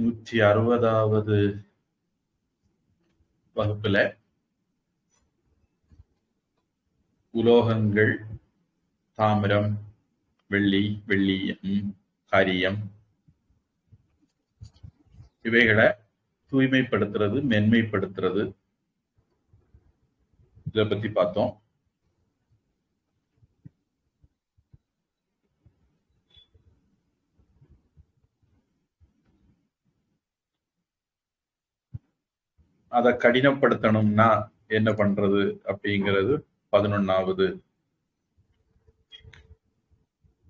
160வது வகுப்புல உலோகங்கள், தாமிரம், வெள்ளி, வெள்ளீயம், காரியம் இவைகளை தூய்மைப்படுத்துறது, மென்மைப்படுத்துறது, இதை பத்தி பார்த்தோம். அதை கடினப்படுத்தணும்னா என்ன பண்றது அப்படிங்கிறது 11வது.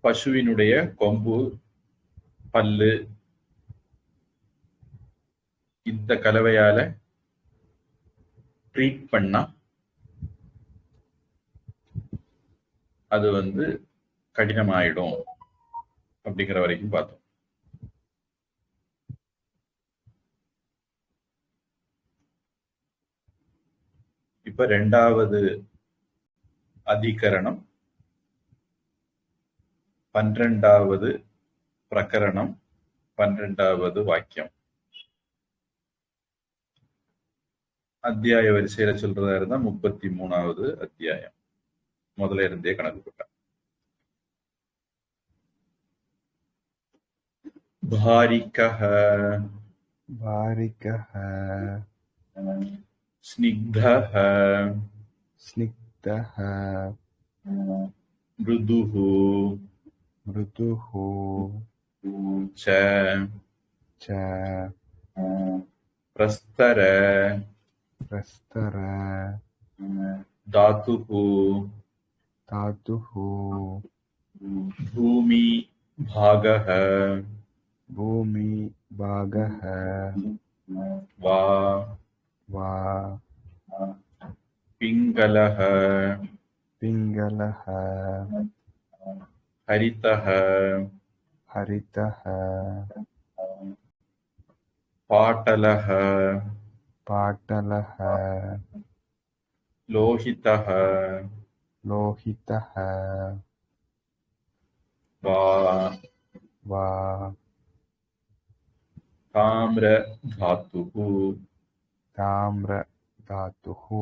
பசுவினுடைய கொம்பு, பல்லு இந்த கலவையால ட்ரீட் பண்ணா அது கடினமாயிடும் அப்படிங்கிற வரைக்கும் பார்த்தோம். இப்ப 2வது அதிகரணம், 12வது பிரகரணம், 12வது வாக்கியம். அத்தியாய வரிசையில சொல்றதா இருந்தா 33வது அத்தியாயம். முதல்ல இருந்தே கணக்கு போட்டேன். பாரிகஹ பாரிகஹ ஸ்னிக்தஹ ஸ்னிக்தஹ மிருதுஹு மிருதுஹு ச ச பிரஸ்தர பிரஸ்தர தாதுஹு தாதுஹு பூமி பாகஹ பூமி பாகஹ வா வா பிங்களஹ பிங்களஹ ஹரிதஹ ஹரிதஹ பாட்டலஹ பாட்டலஹ லோஹிதஹ லோஹிதஹ வா வா தாமிர தாத்துஹு தாம்ர தாதுஹு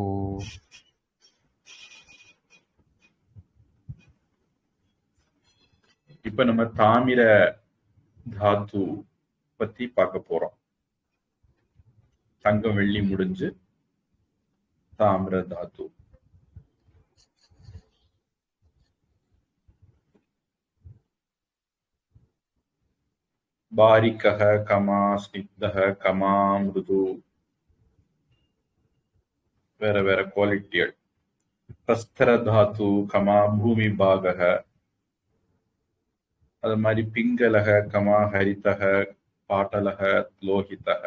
இப்ப நம்ம தாமிர தாத்து பத்தி பார்க்க போறோம். தங்கம், வெள்ளி முடிஞ்சு தாமிர தாத்து. பாரிகஹ கமா ஸ்னிக்தஹ கமா மிருது, வேற வேற குவாலிட்டிகள். பிரஸ்தர தாத்து கமா பூமி பாகஹ, அது மாதிரி பிங்களக கமா ஹரிதஹ பாட்டலக லோஹிதஹ.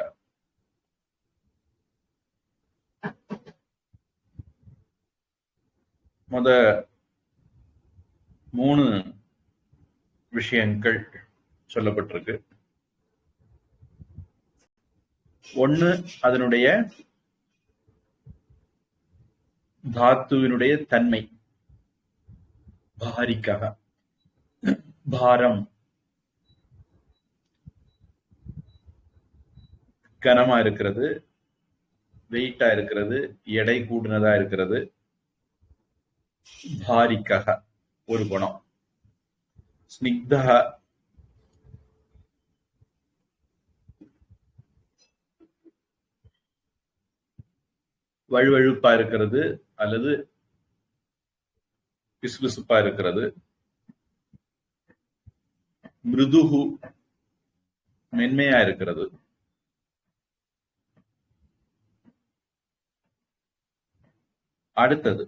முத 3 விஷயங்கள் சொல்லப்பட்டிருக்கு. ஒண்ணு, அதனுடைய தாத்துவினுடைய தன்மை. பாரிகஹ பாரம், கனமா இருக்கிறது, வெயிட்டா இருக்கிறது, எடை கூடுனதா இருக்கிறது. பாரிகஹ ஒரு குணம். ஸ்னிக்தஹ வழுவழுப்பா இருக்கிறது அல்லது பிசுபிசுப்பா இருக்கிறது. மிருதுஹு மென்மையா இருக்கிறது. அடுத்தது,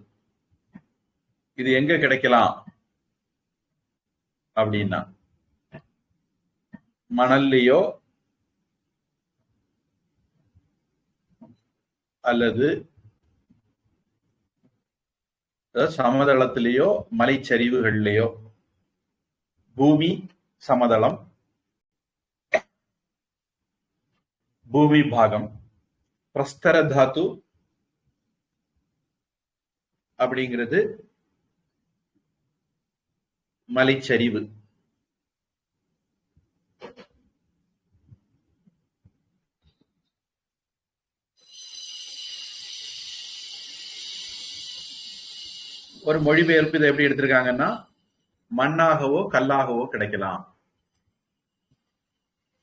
இது எங்க கிடைக்கலாம் அப்படின்னா, மணல்லையோ அல்லது சமதளத்திலேயோ மலைச்சரிவுகள்லையோ. பூமி சமதளம், பூமி பாகம். பிரஸ்தர தாத்து அப்படிங்கிறது மலைச்சரிவு. ஒரு மொழிபெயர்ப்பு இதை எப்படி எடுத்திருக்காங்கன்னா, மண்ணாகவோ கல்லாகவோ கிடைக்கலாம்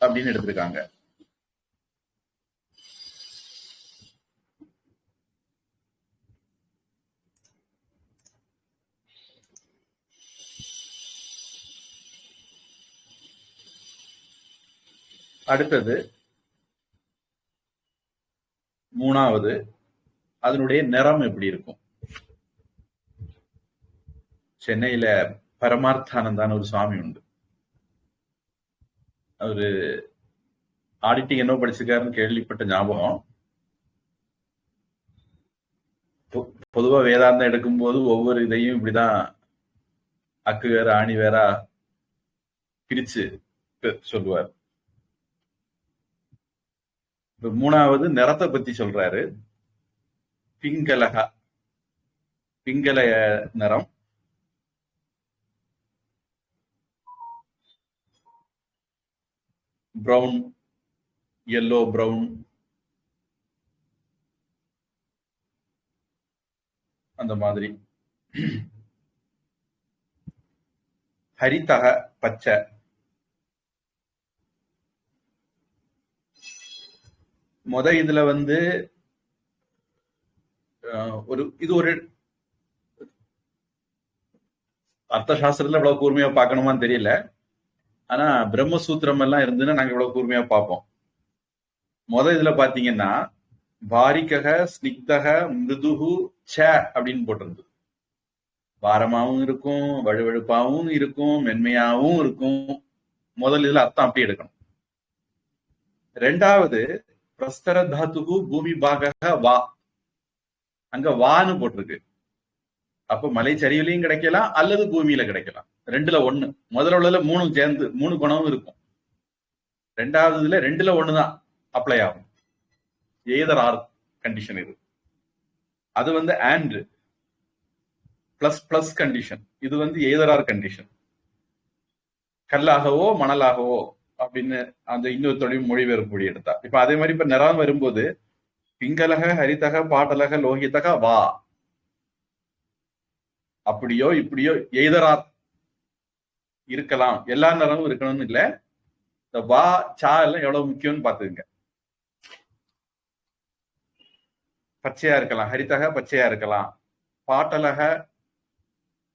அப்படின்னு எடுத்திருக்காங்க. அடுத்தது 3வது, அதனுடைய நிறம் எப்படி இருக்கும்? சென்னையில பரமார்த்தானந்தான ஒரு சுவாமி உண்டு. அவரு ஆடிட்டிங் என்ன படிச்சிருக்காருன்னு கேள்விப்பட்ட ஞாபகம். பொதுவா வேதாந்தம் எடுக்கும்போது ஒவ்வொரு இதையும் இப்படிதான் அக்கு வேற ஆணி வேறா பிரிச்சு சொல்லுவார். 3வது நிறத்தை பத்தி சொல்றாரு. பிங்கலகா, பிங்களைய நிறம். பிரவுன், எல்லோ பிரவுன், அந்த மாதிரி. ஹரிதக பச்சை. இதுல இது ஒரு அர்த்த சாஸ்திரத்துல இவ்வளவு கூர்மையா பார்க்கணுமான்னு தெரியல. ஆனா பிரம்மசூத்திரம் எல்லாம் இருந்துன்னா நாங்க இவ்வளவு கூர்மையா பார்ப்போம். இதுல பாத்தீங்கன்னா பாரிகக ஸ்னிக்தக மிருதுகு ச அப்படின்னு போட்டிருந்து. வாரமாவும் இருக்கும், வழுவழுப்பாவும் இருக்கும், மென்மையாவும் இருக்கும். இதுல அர்த்தம் அப்படி எடுக்கணும். 2வது பிரஸ்தர தாத்துகு பூமி பாகக வா, அங்க வான்னு போட்டிருக்கு. அப்ப மலை சரிவிலையும் கிடைக்கலாம் அல்லது பூமியில கிடைக்கலாம். 2ல 1. முதல்ல உள்ளதுல 3 சேர்ந்து 3 குணமும் இருக்கும். 2வதுல 2ல 1 தான் அப்ளை ஆகும். எய்தர் ஆர் கண்டிஷன் இது. அது அண்ட் பிளஸ் பிளஸ் கண்டிஷன். இது எய்தர் ஆர் கண்டிஷன். கல்லாகவோ மணலாகவோ அப்படின்னு அந்த இன்னொரு தொழில் மொழிபெயர்ப்பு எடுத்தா. இப்ப அதே மாதிரி இப்ப நிறம் வரும்போது பிங்கலக ஹரிதக பாட்டலக லோகிதக வா, அப்படியோ இப்படியோ எய்தரா இருக்கலாம். எல்லா நிறமும் இருக்கணும்னு இல்ல. இந்த வா சா எல்லாம் எவ்வளவு முக்கியம்னு பாத்துங்க. பச்சையா இருக்கலாம், ஹரிதக பச்சையா இருக்கலாம், பாட்டலக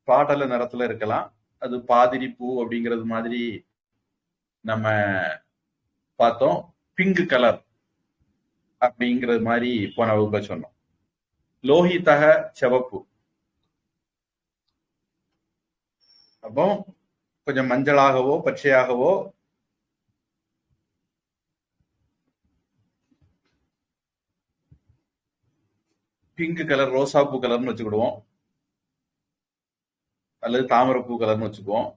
பாட்டல நிறத்துல இருக்கலாம். அது பாதிரி பூ அப்படிங்கிறது மாதிரி நம்ம பார்த்தோம். பிங்க் கலர் அப்படிங்கிறது மாதிரி போன வகுப்புல சொன்னோம். லோகிதக சிவப்பு. அப்போ கொஞ்சம் மஞ்சளாகவோ பச்சையாகவோ பிங்க் கலர் ரோசா பூ கலர்னு வச்சுக்கிடுவோம், அல்லது தாமரை பூ கலர்னு வச்சுக்குவோம்,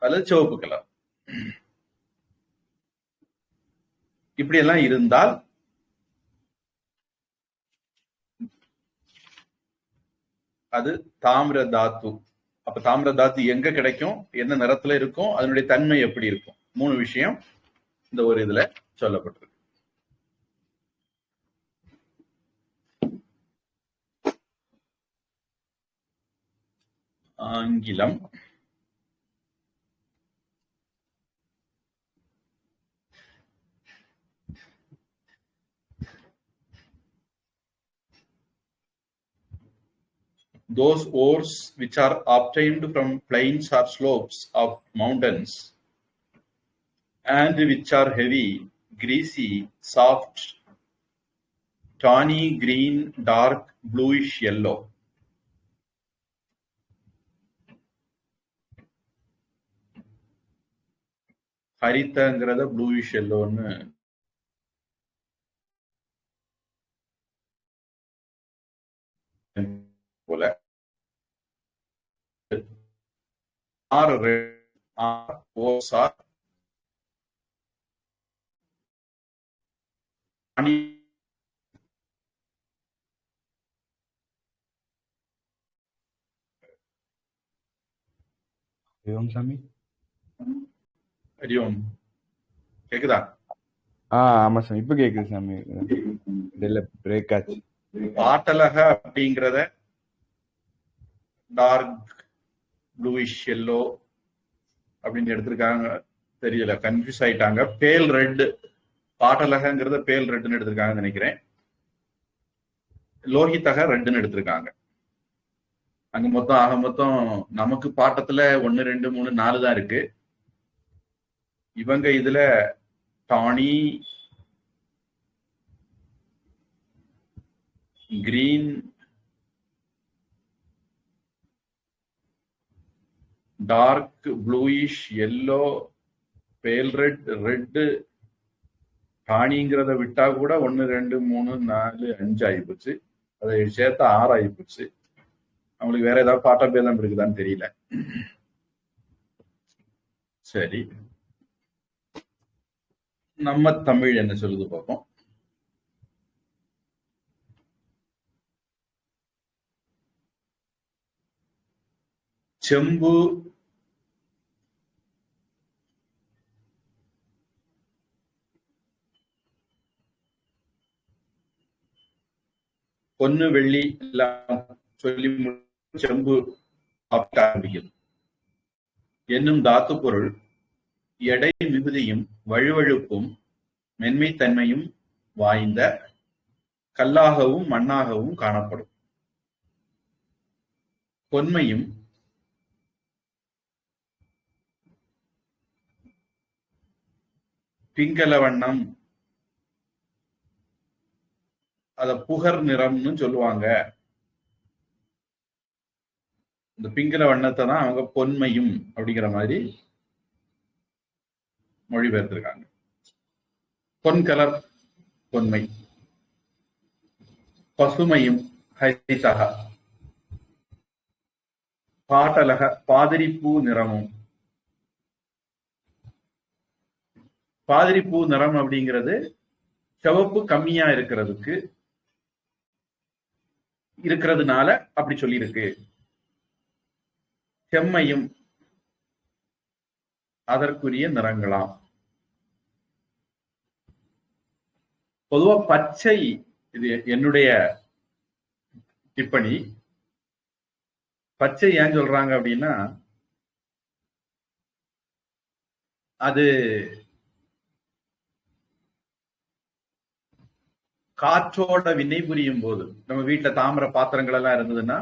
அல்லது சிவப்பு கலர். இப்படி எல்லாம் இருந்தால் அது தாமிர தாத்து. அப்ப தாமிர தாத்து எங்க கிடைக்கும், என்ன நிறத்துல இருக்கும், அதனுடைய தன்மை எப்படி இருக்கும், 3 விஷயம் இந்த ஒரு இதுல சொல்லப்பட்டிருக்கு. ஆங்கிலம். Those ores which are obtained from plains or slopes of mountains and which are heavy, greasy, soft, tawny green, dark bluish yellow. ஹரிதங்கிறத ப்ளூயிஷ் எல்லோன்னு போல. சாமி ஹரியோம் கேக்குதா? ஆமா சாமி, இப்ப கேக்குது சாமி. பிரேக் ஆச்சு. பாட்டலக அப்படிங்கிறத டார்க் ப்ளூயிஷ் எல்லோ அப்படின்னு எடுத்திருக்காங்க, தெரியல, கன்ஃபியூஸ் ஆயிட்டாங்க. பேல் ரெட், பாட்டலகங்கிறத பேல் ரெட்னு எடுத்திருக்காங்கன்னு நினைக்கிறேன். லோஹிதக ரெட்னு எடுத்திருக்காங்க. அங்க மொத்தம் ஆக மொத்தம் நமக்கு பாட்டத்துல 1 2 3 4 தான் இருக்கு. இவங்க இதுல tawny, green, dark bluish yellow, pale red, red, டானிங்கிறத விட்டா கூட 1 2 3 4 5 ஆயிப்போச்சு. அதை சேர்த்தா 6 ஆயிப்போச்சு. அவங்களுக்கு வேற ஏதாவது பாட்ட பேதம் இருக்குதான்னு தெரியல. சரி, நம்ம தமிழ் என்ன சொல்லுது பார்ப்போம். செம்பு, பொன்னு, வெள்ளி எல்லாம் சொல்லி செம்பு ஆரம்பிக்கிறது என்னும் தாத்து பொருள் எடை மிகுதியும் வழுவழுப்பும் மென்மைத்தன்மையும் வாய்ந்த கல்லாகவும் மண்ணாகவும் காணப்படும். பொன்மையும் பிங்கல வண்ணம், அத புகர் நிறம்னு சொல்லுவாங்க. இந்த பிங்கல வண்ணத்தை தான் அவங்க பொன்மையும் அப்படிங்கிற மாதிரி மொழிபெயர்த்திருக்காங்க. பொன் கலர் பொன்மை, பசுமையும் ஹரிதக, பாட்டலக பாதிரிப்பூ நிறமும். பாதிரிப்பூ நிறம் அப்படிங்கிறது சிவப்பு கம்மியா இருக்கிறதுனால அப்படி சொல்லியிருக்கு. செம்மையும் அதற்குரிய நிறங்களாம். பொதுவா பச்சை, இது என்னுடைய டிப்பணி, பச்சை ஏன் சொல்றாங்க அப்படின்னா, அது காற்றோட வினை புரியும் போது, நம்ம வீட்டுல தாமிர பாத்திரங்கள் எல்லாம் இருந்ததுன்னா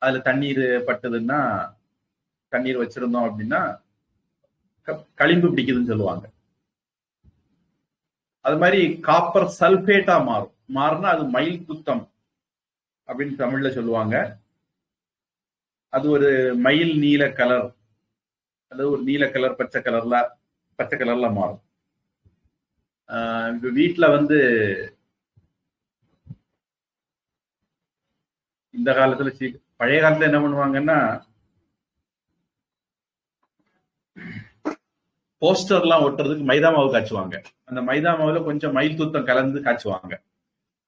அதுல தண்ணீர் பட்டதுன்னா, தண்ணீர் வச்சிருந்தோம் அப்படின்னா களிம்பு பிடிக்குதுன்னு சொல்லுவாங்க. அது மாதிரி காப்பர் சல்பேட்டா மாறுனா அது மயில் துத்தம் அப்படின்னு தமிழ்ல சொல்லுவாங்க. அது ஒரு மயில் நீல கலர் அல்லது ஒரு நீல கலர் பச்சை கலர்ல மாறும். இப்ப வீட்டுல இந்த காலத்துல பழைய காலத்துல என்ன பண்ணுவாங்கன்னா, போஸ்டர் எல்லாம் ஒட்டுறதுக்கு மைதா மாவு காய்ச்சுவாங்க. அந்த மைதா மாவுல கொஞ்சம் மயில் தூத்தம் கலந்து காய்ச்சுவாங்க.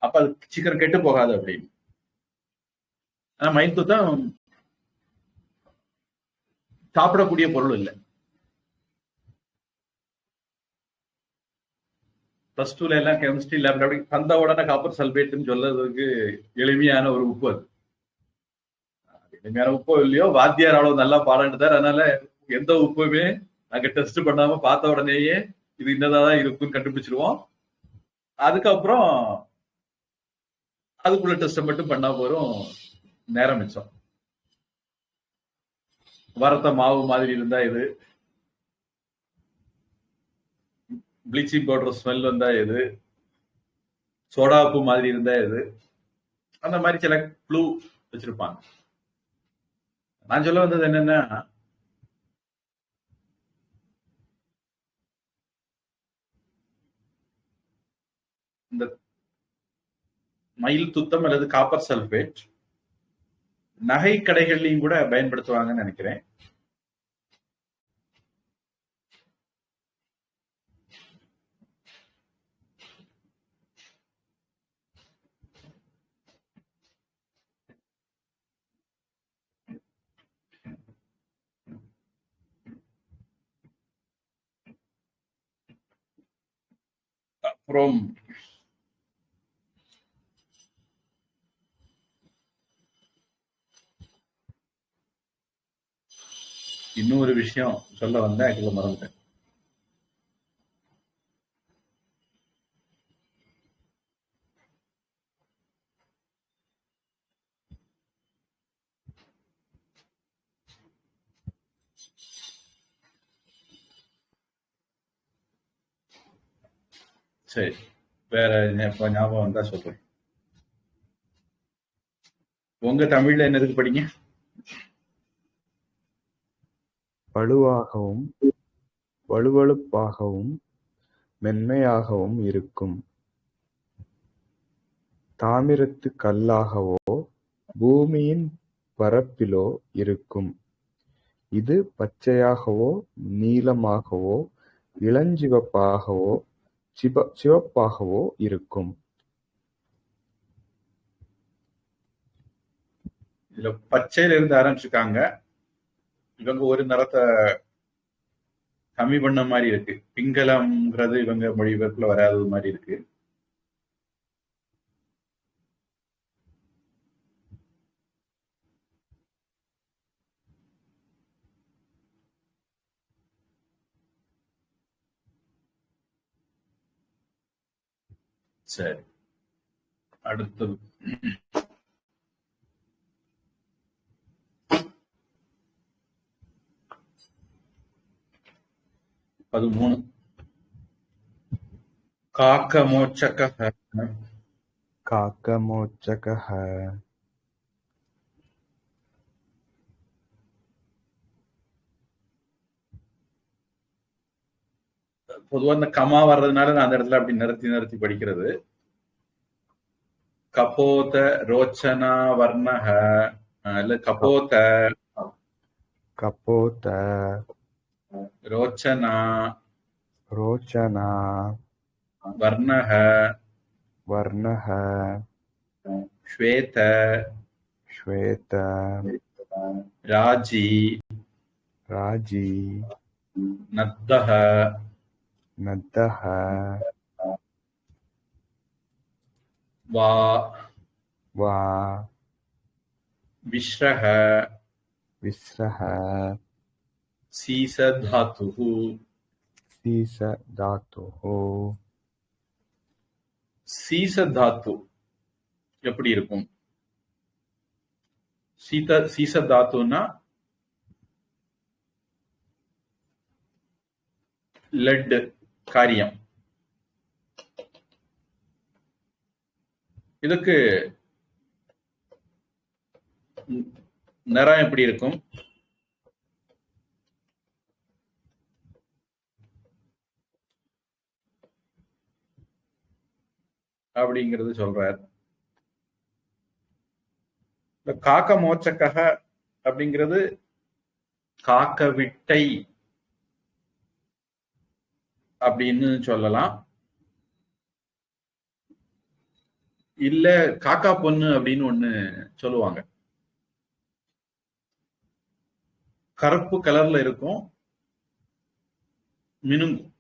அப்ப அது சீக்கிரம் கெட்டு போகாது அப்படின்னு. ஆனா மயில் தூத்தம் சாப்பிடக்கூடிய பொருள் இல்லை. பிளஸ் டூல எல்லாம் கெமிஸ்ட்ரி லேப்ல அப்படி தந்த உடனே காப்பர் சல்பேட்னு சொல்றதுக்கு எளிமையான ஒரு உப்பு. அது எளிமையான உப்போ இல்லையோ, வாத்தியார் அவ்வளவு நல்லா பாராட்டுதார். அதனால எந்த உப்புமே நாங்க டெஸ்ட் பண்ணாம பார்த்த உடனேயே இது இன்னதான் இருக்குன்னு கண்டுபிடிச்சிருவோம். அதுக்கப்புறம் அதுக்குள்ள டெஸ்ட் மட்டும் பண்ணா போறோம், நேரம் மிச்சம். வரத்த மாவு மாதிரி இருந்தா இது, ப்ளீச்சிங் பவுடர் ஸ்மெல் வந்தா இது, சோடா உப்பு மாதிரி இருந்தா இது, அந்த மாதிரி சில க்ளூ வச்சிருப்பாங்க. நான் சொல்ல வந்தது என்னன்னா, இந்த மயில் துத்தம் அல்லது காப்பர் சல்பேட் நகை கடைகள்லையும் கூட பயன்படுத்துவாங்கன்னு நினைக்கிறேன். அப்புறம் இன்னொரு விஷயம் சொல்ல வந்தேன், அதுக்குள்ள மறந்துட்டேன். சரி, வேற இப்ப ஞாபகம் வந்தா சொல்றேன். உங்க தமிழ்ல என்னதுக்கு படிங்க? வலுவாகவும் வழுவழுப்பாகவும் மென்மையாகவும் இருக்கும். தாமிரத்துக் கல்லாகவோ பூமியின் பரப்பிலோ இருக்கும். இது பச்சையாகவோ நீலமாகவோ இளஞ்சிவப்பாகவோ சிவப்பாகவோ இருக்கும். இதுல பச்சையில இருந்து ஆரம்பிச்சிருக்காங்க. இவங்க ஒரு நிறத்தை கம்மி பண்ண மாதிரி இருக்கு. பிங்களம்ங்கிறது இவங்க மொழிபெயர்ப்புல வராதது மாதிரி இருக்கு. சரி, அடுத்தது அது 3. காக்க மோட்சக. காக்கமோச்சகः. பொதுவா இந்த கமா வர்றதுனால நான் அந்த இடத்துல அப்படி நிறுத்தி நிறுத்தி படிக்கிறது. கபோத ரோச்சனா வர்ணக, இல்ல கபோத கபோத ரோச்சனா ரோச்சனா வர்ணக வர்ணः ஸ்வேத ஸ்வேத ராஜி ராஜி நத்தஹ நத்தः வா வா விஸ்ரஹ விஸ்ரः சீசதாத்துஹு. சீசதாத்துः. சீசதாத்து எப்படி இருக்கும்? சீசதாத்துன்னா லெட் காரியம். இதுக்கு நிறம் எப்படி இருக்கும்? அப்படிங்கிறது சொல்றார். இந்த காக்க மோச்சக்கக அப்படிங்கிறது காக்க விட்டை அப்படின்னு சொல்லலாம். இல்ல காக்கா பொண்ணு அப்படின்னு ஒண்ணு சொல்லுவாங்க. கருப்பு கலர்ல இருக்கும், மினுங்கும்.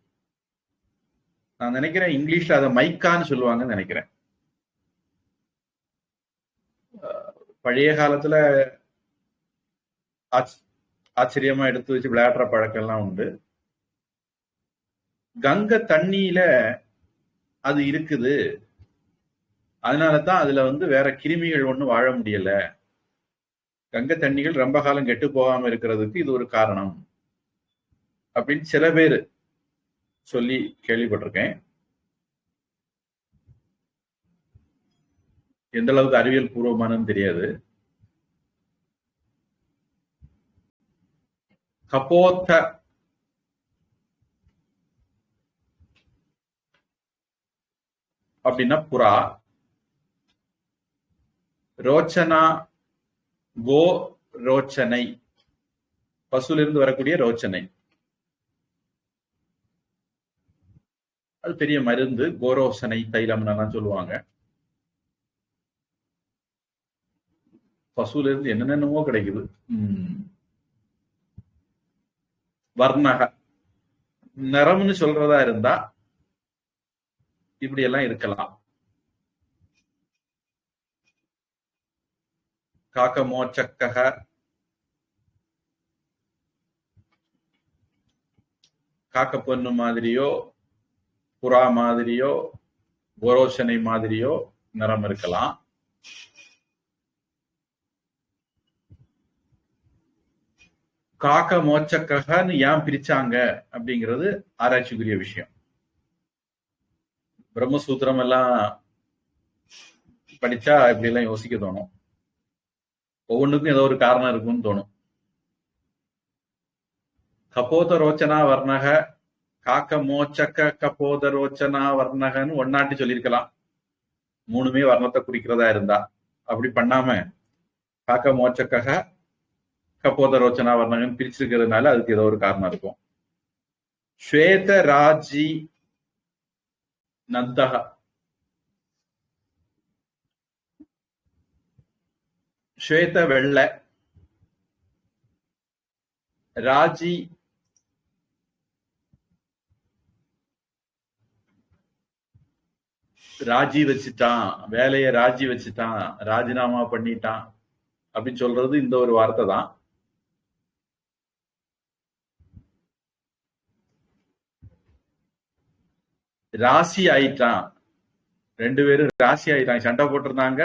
நான் நினைக்கிறேன் இங்கிலீஷ்ல அதை மைக்கான்னு சொல்லுவாங்கன்னு நினைக்கிறேன். பழைய காலத்துல ஆச்சரியமா எடுத்து வச்சு விளையாடுற பழக்கம் எல்லாம் உண்டு. கங்கை தண்ணியில அது இருக்குது, அதனாலதான் அதுல வேற கிருமிகள் ஒண்ணும் வாழ முடியல. கங்கை தண்ணிகள் ரொம்ப காலம் கெட்டு போகாம இருக்கிறதுக்கு இது ஒரு காரணம் அப்படின்னு சில பேர் சொல்லி கேள்விப்பட்டிருக்கேன். எந்த அளவுக்கு அறிவியல் பூர்வமானு தெரியாது. கபோத்த அப்படின்னா புறா. ரோச்சனா கோ ரோச்சனை, பசுல இருந்து வரக்கூடிய ரோச்சனை. அது பெரிய மருந்து, கோரோசனை தைலம்னு சொல்லுவாங்க. பசுல இருந்து என்னென்னமோ கிடைக்குது. வர்ணக நிறம்னு சொல்றதா இருந்தா இப்படி எல்லாம் இருக்கலாம். காக்க மோச்சக்கக காக்க பொண்ணு மாதிரியோ புறா மாதிரியோ கோரோசனை மாதிரியோ நிறம் இருக்கலாம். காக்க மோச்சக்கன்னு ஏன் பிரிச்சாங்க அப்படிங்கிறது ஆராய்ச்சிக்குரிய விஷயம். பிரம்மசூத்திரம் எல்லாம் படிச்சா இப்படி எல்லாம் யோசிக்க தோணும். ஒவ்வொன்றுக்கும் ஏதோ ஒரு காரணம் இருக்கும்னு தோணும். கபோத ரோச்சனா வர்ணக, காக்க மோச்சக்க கபோத ரோச்சனா வர்ணகன்னு ஒன்னாட்டி சொல்லியிருக்கலாம், மூணுமே வர்ணத்தை குறிக்கிறதா இருந்தா. அப்படி பண்ணாம காக்க மோச்சக்க கபோத ரோச்சனா வர்ணகன்னு பிரிச்சிருக்கிறதுனால அதுக்கு ஏதோ ஒரு காரணம் இருக்கும். ஸ்வேத ராஜி நத்தக, ஸ்வேத வெள்ளை, ராஜி ராஜி வச்சுட்டான், வேலையை ராஜி வச்சுட்டான், ராஜினாமா பண்ணிட்டான் அப்படின்னு சொல்றது இந்த ஒரு வார்த்தை தான். ராசி ஆயிட்டான், ரெண்டு பேரும் ராசி ஆயிட்டாங்க, சண்டை போட்டிருந்தாங்க,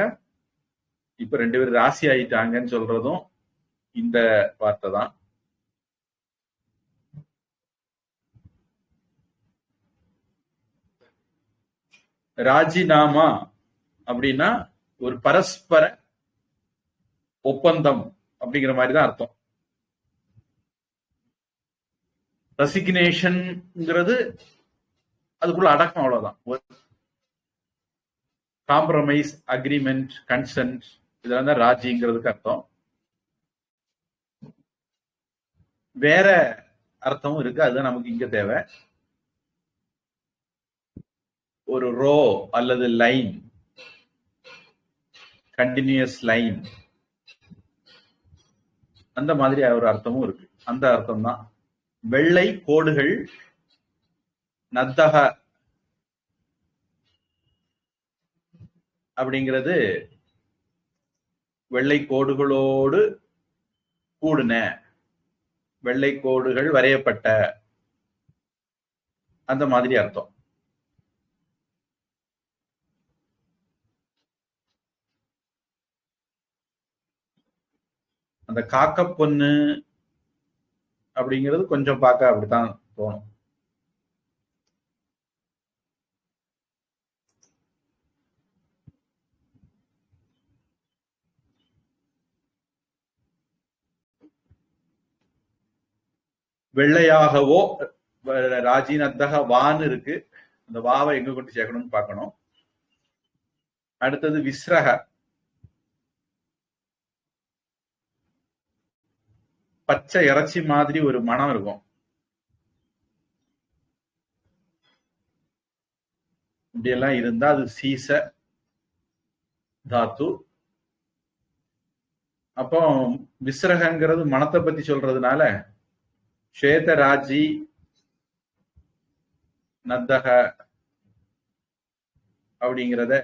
இப்ப ரெண்டு பேரும் ராசி ஆயிட்டாங்கன்னு சொல்றதும் இந்த வார்த்தை தான். ராஜினாமா அப்படின்னா ஒரு பரஸ்பர ஒப்பந்தம் அப்படிங்கிற மாதிரி தான் அர்த்தம். ரெசிக்னேஷன்ங்கிறது அதுக்குள்ள அடக்கம், அவ்வளவுதான். காம்ப்ரமைஸ், அக்ரிமெண்ட், கன்சென்ட், இதெல்லாம் தான் ராஜிங்கிறதுக்கு அர்த்தம். வேற அர்த்தமும் இருக்கு, அதுதான் நமக்கு இங்க தேவை. ஒரு ரோ அல்லது லைன், கண்டினியூஸ் லைன், அந்த மாதிரி ஒரு அர்த்தமும் இருக்கு. அந்த அர்த்தம் தான். வெள்ளை கோடுகள், நத்தக அப்படிங்கிறது வெள்ளை கோடுகளோடு கூடுன, வெள்ளை கோடுகள் வரையப்பட்ட, அந்த மாதிரி அர்த்தம். அந்த காக்க பொண்ணு அப்படிங்கிறது கொஞ்சம் பார்க்க அப்படித்தான் தோணும். வெள்ளையாகவோ, ராஜினத்தக வான்னு இருக்கு, அந்த வாவை எங்க கொண்டு சேர்க்கணும்னு பார்க்கணும். அடுத்தது விஸ்ரக, பச்சை இறைச்சி மாதிரி ஒரு மனம் இருக்கும். இப்படி எல்லாம் இருந்தா அது சீச தாத்து. அப்போ விஸ்ரகங்கிறது மனத்தை பத்தி சொல்றதுனால ஸ்வேத ராஜி நத்தக அப்படிங்கிறத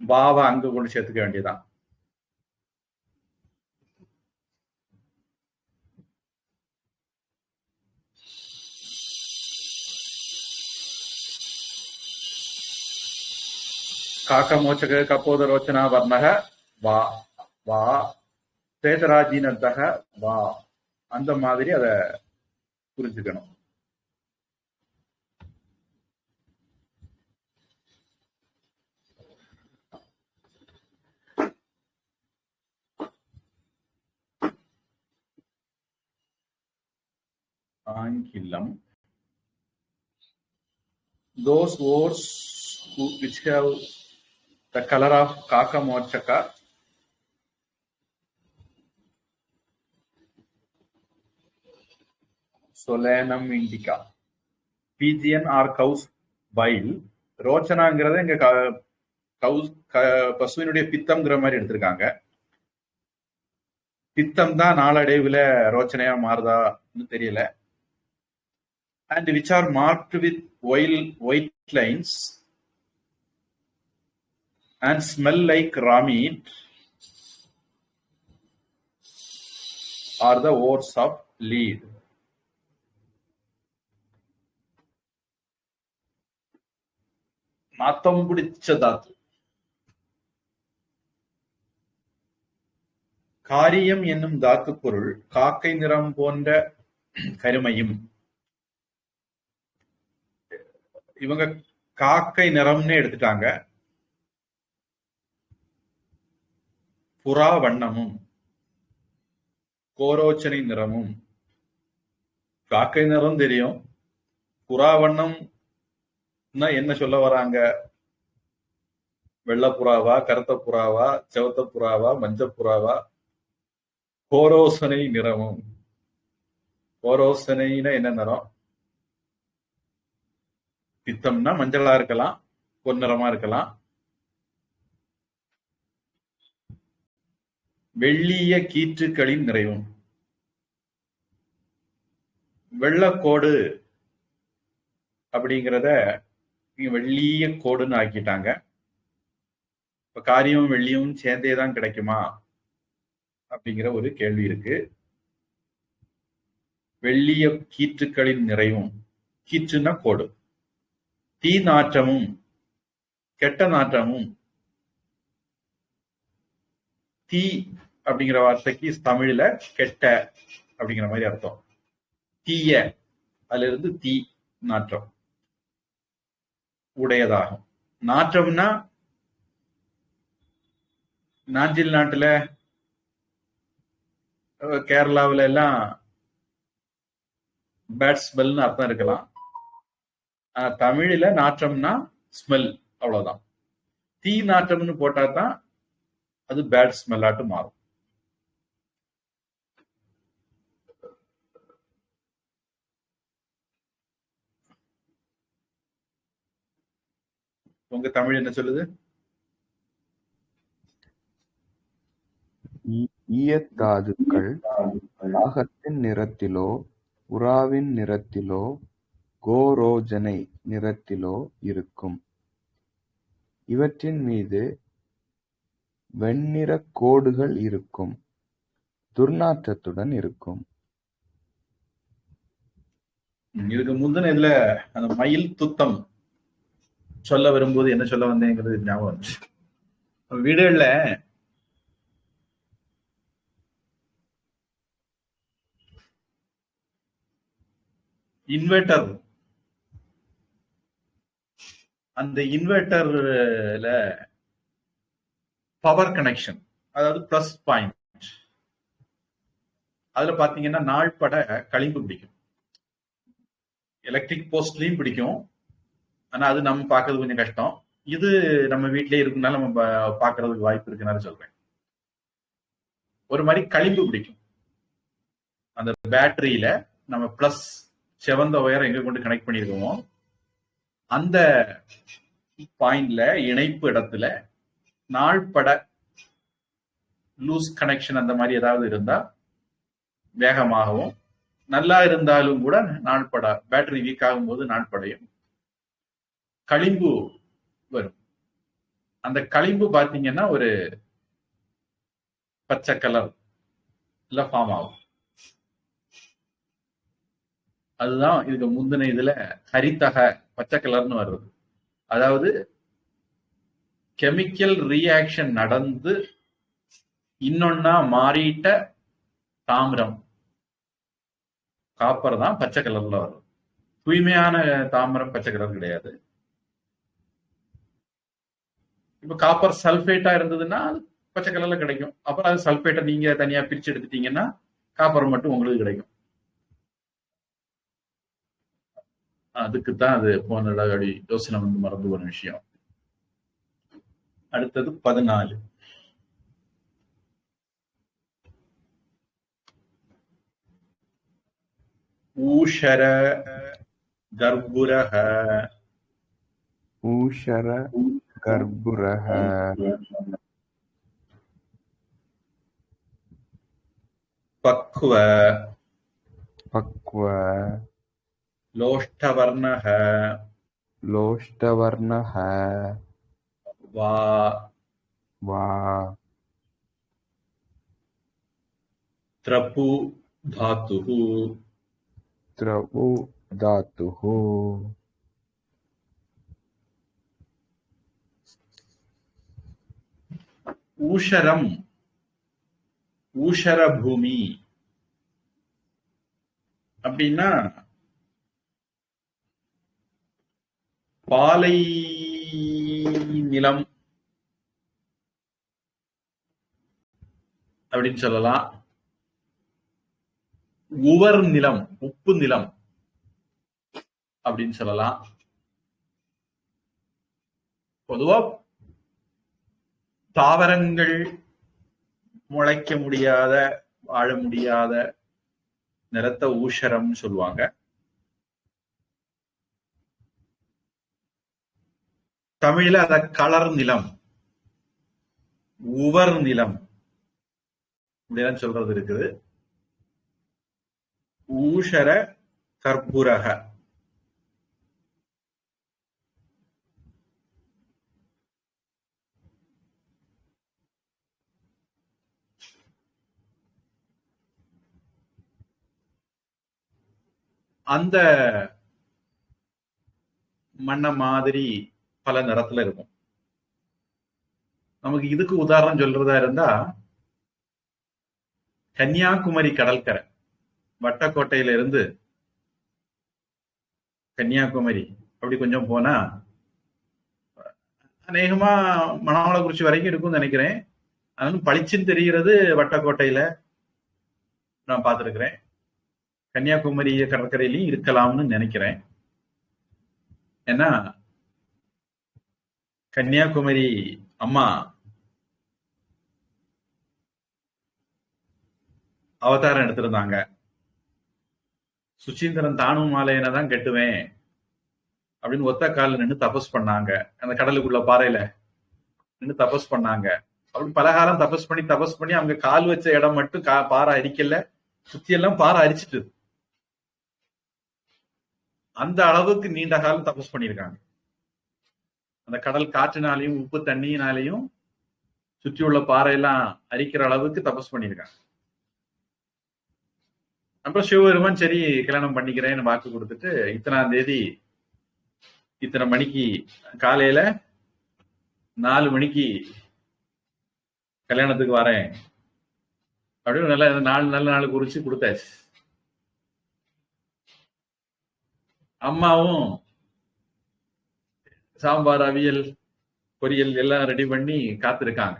பாவ அங்க கொண்டு சேர்த்துக்க வேண்டியதான். காக்க மோச்சக கபோத ரோச்சனா வர்ணக வா வா, சேதராஜினத்தக வா, அந்த மாதிரி அத புரிஞ்சுக்கணும். ஆங்கிலம். Those words which have the color of Kaka Mochaka Solanum indica, Pigeon or cow's bile. ரோச்சனாங்கிறத இங்க பசுவினுடைய பித்தம்ங்கிற மாதிரி எடுத்திருக்காங்க. பித்தம் தான் நாளடைவுல ரோச்சனையா மாறுதான்னு தெரியல. And which are marked with white lines and smell like raw meat are the ores of lead. நாத்தம் பிடிச்ச தாத்து. காரியம் என்னும் தாத்து பொருள் காக்கை நிறம் போன்ற கருமையும். இவங்க காக்கை நிறம்னு எடுத்துட்டாங்க. புறா வண்ணமும் கோரோச்சனை நிறமும். காக்கை நிறம் தெரியும், புறா வண்ணம் என்ன சொல்ல வராங்க? வெள்ளை புறாவா, கருத்த புறாவா, செவத்த புறாவா, மஞ்ச புறாவா? கோரோசனை நிறமும். கோரோசனைனா என்ன நிறம்? பித்தம்னா மஞ்சளா இருக்கலாம், பொன்னிறமா இருக்கலாம். வெள்ளிய கீற்றுக்களின் நிறைவும். வெள்ளக்கோடு அப்படிங்கிறத இங்க வெள்ளிய கோடுன்னு ஆக்கிட்டாங்க. இப்ப காரியம் வெள்ளியும் சேர்ந்தேதான் கிடைக்குமா அப்படிங்கிற ஒரு கேள்வி இருக்கு. வெள்ளிய கீற்றுக்களின் நிறைவும். கீற்றுன்னா கோடு. தீ நாற்றமும் கெட்ட நாற்றமும். தீ அப்படிங்கிற வார்த்தைக்கு தமிழ்ல கெட்ட அப்படிங்கிற மாதிரி அர்த்தம். தீய, அதுல இருந்து தீ நாற்றம் உடையதாகும். நாற்றம்னா நாஞ்சில் நாட்டுல, கேரளாவில எல்லாம் பேட் ஸ்மெல்னு அர்த்தம் இருக்கலாம். தமிழ்ல நாற்றம்னா ஸ்மெல், அவ்வளவுதான். தீ நாற்றம்னு போட்டா தான் அது பேட் ஸ்மெல்லாட்டு மாறும். உங்க தமிழ் என்ன சொல்லுது? ஈயத்தாதுக்கள் காகத்தின் நிறத்திலோ புறாவின் நிறத்திலோ கோரோஜனை நிறத்திலோ இருக்கும். இவற்றின் மீது வெண்ணிறக் கோடுகள் இருக்கும். துர்நாற்றத்துடன் இருக்கும். இதுக்கு முந்தின இதுல அந்த மயில் துத்தம் சொல்ல வரும்போது என்ன சொல்ல வந்தேங்கிறது ஞாபகம் வந்துச்சு. வீடுகள்ல இன்வெர்டர், அந்த இன்வெர்டர்ல பவர் கனெக்ஷன், அதாவது பிளஸ் பாயிண்ட், அதுல பாத்தீங்கன்னா நாள்பட களிம்பு பிடிக்கும். எலக்ட்ரிக் போஸ்ட்லயும் பிடிக்கும், ஆனா அது நம்ம பார்க்கறது கொஞ்சம் கஷ்டம். இது நம்ம வீட்டிலேயே இருக்குனால நம்ம பார்க்கறதுக்கு வாய்ப்பு இருக்குனால சொல்றேன். ஒரு மாதிரி களிம்பு பிடிக்கும். அந்த பேட்டரியில நம்ம பிளஸ் செவந்த ஒயர் எங்க கொண்டு கனெக்ட் பண்ணிருக்கோமோ அந்த பாயிண்ட்ல, இணைப்பு இடத்துல நாள்பட லூஸ் கனெக்ஷன் அந்த மாதிரி ஏதாவது இருந்தா வேகமாகவும், நல்லா இருந்தாலும் கூட நாள்பட, பேட்டரி வீக் ஆகும் போது நாள்படையும் களிம்பு வரும். அந்த களிம்பு பாத்தீங்கன்னா ஒரு பச்சை கலர்ல ஃபார்ம் ஆகும். அதுதான் இதுக்கு முந்தின இதுல ஹரித்தக பச்சை கலர்னு வருது. அதாவது கெமிக்கல் ரியாக்ஷன் நடந்து இன்னொன்னா மாறிட்ட தாமிரம், காப்பர் தான் பச்சை கலர்ல வரும். தூய்மையான தாமிரம் பச்சை கலர் கிடையாது. இப்ப காப்பர் சல்பேட்டா இருந்ததுன்னா அது பச்சை கலர்ல கிடைக்கும். அப்புறம் அது சல்பேட்டை நீங்க தனியா பிரிச்சு எடுத்துட்டீங்கன்னா காப்பர் மட்டும் உங்களுக்கு கிடைக்கும். அதுக்குத்தான் அது போன தடவை யோசனை வந்து மறந்து போன விஷயம். அடுத்தது 14. ஊஷர கர்ப்புரஹ. ஊஷர கர்ப்புரஹ. பக்வ பக்வ. லோஷ்டவர்ணஹ. லோஷ்டவர்ணஹ. வா வா. த்ரபு தாத்துஹு. த்ரவு தாத்துஹு. ஊஷரம், ஊஷர பூமி அப்படின்னா பாலை நிலம் அப்படின்னு சொல்லலாம். உவர் நிலம், உப்பு நிலம் அப்படின்னு சொல்லலாம். பொதுவா தாவரங்கள் முளைக்க முடியாத, வாழ முடியாத நிலத்த ஊஷரம் சொல்லுவாங்க. தமிழ்ல அத கலர் நிலம், உவர் நிலம் இப்படிலாம் சொல்றது இருக்குது. ஊஷர கற்பூரக, அந்த மண்ண மாதிரி பல நிறத்துல இருக்கும். நமக்கு இதுக்கு உதாரணம் சொல்றதா இருந்தா, கன்னியாகுமரி கடற்கரை, வட்டக்கோட்டையில இருந்து கன்னியாகுமரி அப்படி கொஞ்சம் போனா அநேகமா மணாமலைக்குறிச்சி வரைக்கும் இருக்கும்னு நினைக்கிறேன். அதனால பளிச்சுன்னு தெரிகிறது வட்டக்கோட்டையில நான் பார்த்திருக்கிறேன். கன்னியாகுமரி கடற்கரையிலையும் இருக்கலாம்னு நினைக்கிறேன். ஏன்னா கன்னியாகுமரி அம்மா அவதாரம் எடுத்திருந்தாங்க. சுசீந்திரன் தானும் மாலையனை தான் கட்டுவேன் அப்படின்னு ஒத்த காலில் நின்று தபஸ் பண்ணாங்க. அந்த கடலுக்குள்ள பாறையில நின்று தபஸ் பண்ணாங்க. அப்படி பலகாலம் தபஸ் பண்ணி அவங்க கால் வச்ச இடம் மட்டும் பாறை அரிக்கல, சுத்தி எல்லாம் பாறை அரிச்சிட்டு. அந்த அளவுக்கு நீண்ட காலம் தபஸ் பண்ணியிருக்காங்க. அந்த கடல் காற்றினாலையும் உப்பு தண்ணியினாலையும் சுற்றி உள்ள பாறையெல்லாம் அரிக்கிற அளவுக்கு தபஸ் பண்ணியிருக்காங்க. அப்புறம் சிவபெருமான் சரி கல்யாணம் பண்ணிக்கிறேன்னு வாக்கு கொடுத்துட்டு, இத்தனாம் தேதி இத்தனை மணிக்கு காலையில 4 மணிக்கு கல்யாணத்துக்கு வரேன் அப்படின்னு நல்ல நாள் குறிச்சு கொடுத்தாச்சு. அம்மாவும் சாம்பார், அவியல், பொரியல் எல்லாம் ரெடி பண்ணி காத்திருக்காங்க.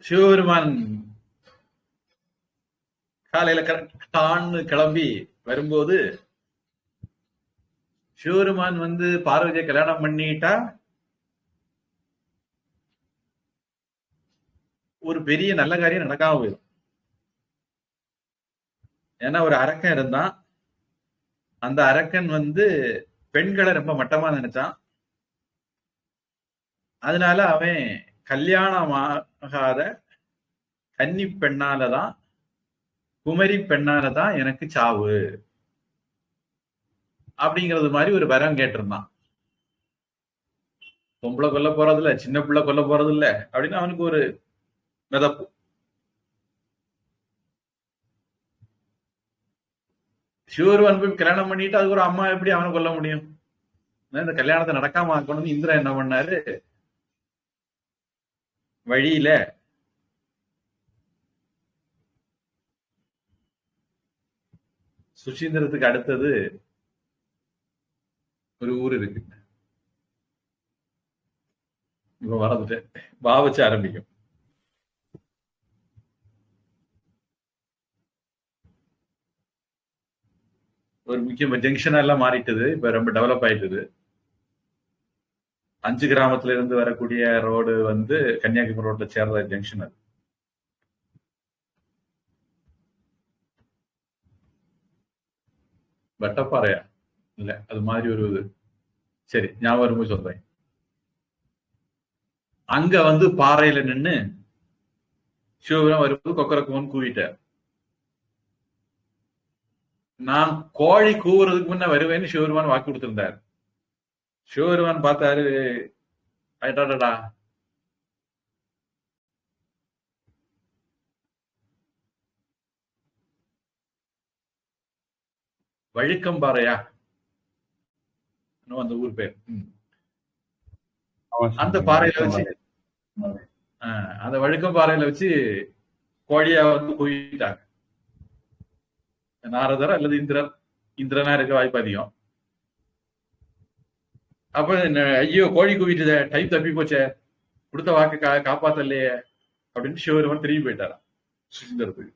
சிவபெருமான் காலையில கரெக்டான்னு கிளம்பி வரும்போது, சிவபெருமான் பார்வதியை கல்யாணம் பண்ணிட்டா ஒரு பெரிய நல்ல காரியம் நடக்காம போயிடும். ஏன்னா ஒரு அரக்கன் இருந்தான். அந்த அரக்கன் பெண்களை ரொம்ப மட்டமா நினைச்சான். அதனால அவன் கல்யாணம் ஆகாத கன்னி பெண்ணாலதான், குமரி பெண்ணாலதான் எனக்கு சாவு அப்படிங்கிறது மாதிரி ஒரு வரம் கேட்டிருந்தான். பொம்பளை கொல்ல போறது இல்ல, சின்ன பிள்ளை கொல்ல போறது இல்ல அப்படின்னு அவனுக்கு ஒரு மிதப்பு. சிவபெருமான் போய் கல்யாணம் பண்ணிட்டு அதுக்கு ஒரு அம்மா எப்படி அவனை கொல்ல முடியும்? இந்த கல்யாணத்தை நடக்காம ஆக்கணும்னு இந்திரன் என்ன பண்ணாரு, வழியில சுசீந்திரத்துக்கு அடுத்தது ஒரு ஊர் இருக்கு, இப்ப வரதுட்டு வா வச்சு ஆரம்பிக்கும். ஒரு முக்கிய ஜங்ஷன் எல்லாம் மாறிட்டது, இப்ப ரொம்ப டெவலப் ஆயிட்டது. 5 கிராமத்துல இருந்து வரக்கூடிய ரோடு கன்னியாகுமரி ரோட்ல சேர்ற ஜங்ஷன் அது. வட்டப்பாறையா இல்ல, அது மாதிரி ஒரு சரி ஞாபகம் வரும்போது சொல்றேன். அங்க பாறையில நின்னு சிவபெருமான் வரும்போது கொக்கரக்குமன் கூவிட்டார். நான் கோழி கூவுறதுக்கு முன்ன வருவேன்னு சிவபெருமான் வாக்கு கொடுத்திருந்தார். சிவபெருமான் பார்த்தாரு, அடடா வழுக்கம் பாறையா அந்த ஊர் பேர். ஆமா அந்த சாமி, பாறையில வழுக்கம் வச்சு பாறை. அந்த வழுக்கம் பாறையில வச்சு கோழியா வந்து குவிட்டாங்க. நாரதர் அல்லது இந்திரனா இருக்க வாய்ப்பு அதிகம். அப்ப ஐயோ கோழி குவிட்டு டைம் தப்பி போச்சே, கொடுத்த வாக்கு காப்பாத்தலையே அப்படின்னு சிவபெருமான் திரும்பி போயிட்டாராம் சுசீந்திரத்துக்கு.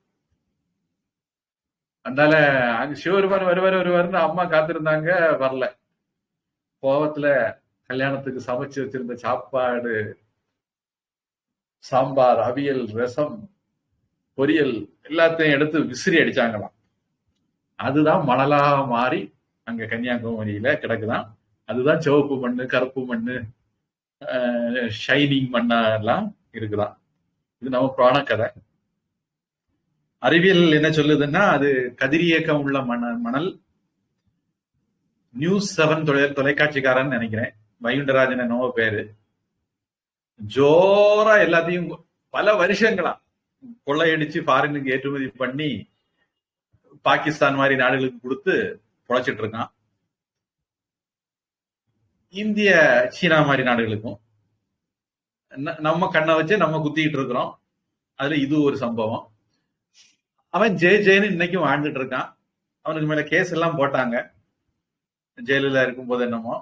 அதனால அங்க சிவபெருமான் வருவாருன்னு அம்மா காத்திருந்தாங்க, வரல. கோவத்துல கல்யாணத்துக்கு சமைச்சு வச்சிருந்த சாப்பாடு, சாம்பார், அவியல், ரசம், பொரியல் எல்லாத்தையும் எடுத்து விசிறி அடிச்சாங்களாம். அதுதான் மணலா மாறி அங்க கன்னியாகுமரியில கிடக்குதான். அதுதான் சிவப்பு மண்ணு, கருப்பு மண்ணு, ஷைனிங் மண்ணா எல்லாம் இருக்குதான். இது நம்ம புராண கதை. அறிவியல் என்ன சொல்லுதுன்னா, அது கதிரியக்கம் உள்ள மணல். நியூஸ் 7 தொலைக்காட்சிக்காரன் நினைக்கிறேன், வைகுண்டராஜன் என்னவோ பேரு, ஜோரா எல்லாத்தையும் பல வருஷங்களா கொள்ளையடிச்சு ஃபாரினுக்கு ஏற்றுமதி பண்ணி பாகிஸ்தான் மாதிரி நாடுகளுக்கு கொடுத்து பொழைச்சிட்டு இருக்கான். இந்திய, சீனா மாதிரி நாடுகளுக்கும் நம்ம கண்ணை வச்சு நம்ம குத்திக்கிட்டு இருக்கிறோம். அதுல இது ஒரு சம்பவம். அவன் ஜெயன்னு இன்னைக்கும் வாழ்ந்துட்டு இருக்கான். அவனுக்கு மேல கேஸ் எல்லாம் போட்டாங்க ஜெயலலிதா இருக்கும் போது. என்னமோ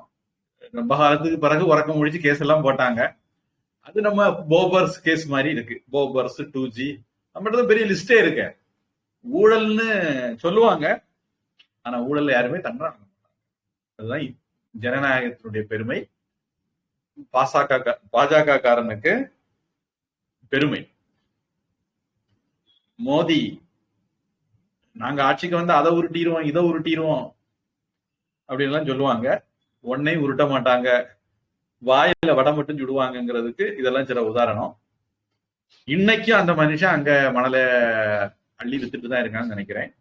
ரொம்ப காலத்துக்கு பிறகு உறக்கம் முடிச்சு கேஸ் எல்லாம் போட்டாங்க. அது நம்ம போபர்ஸ் கேஸ் மாதிரி இருக்கு. போபர்ஸ், 2G, நம்மகிட்ட பெரிய லிஸ்டே இருக்கு. ஊழல்னு சொல்லுவாங்க, ஆனா ஊழல் யாருமே தண்டாங்க. அதுதான் ஜனநாயகத்தினுடைய பெருமை, பாஜக காரனுக்கு பெருமை. மோடி நாங்க ஆட்சிக்கு வந்து அதை உருட்டிடுவோம், இதை உருட்டிடுவோம் அப்படின்னு சொல்லுவாங்க. ஒன்னையும் உருட்ட மாட்டாங்க, வாயில வடை மட்டும் சுடுவாங்கிறதுக்கு இதெல்லாம் சில உதாரணம். இன்னைக்கும் அந்த மனுஷன் அங்க மணலை அள்ளி வித்துட்டு தான் இருக்கான்னு நினைக்கிறேன்.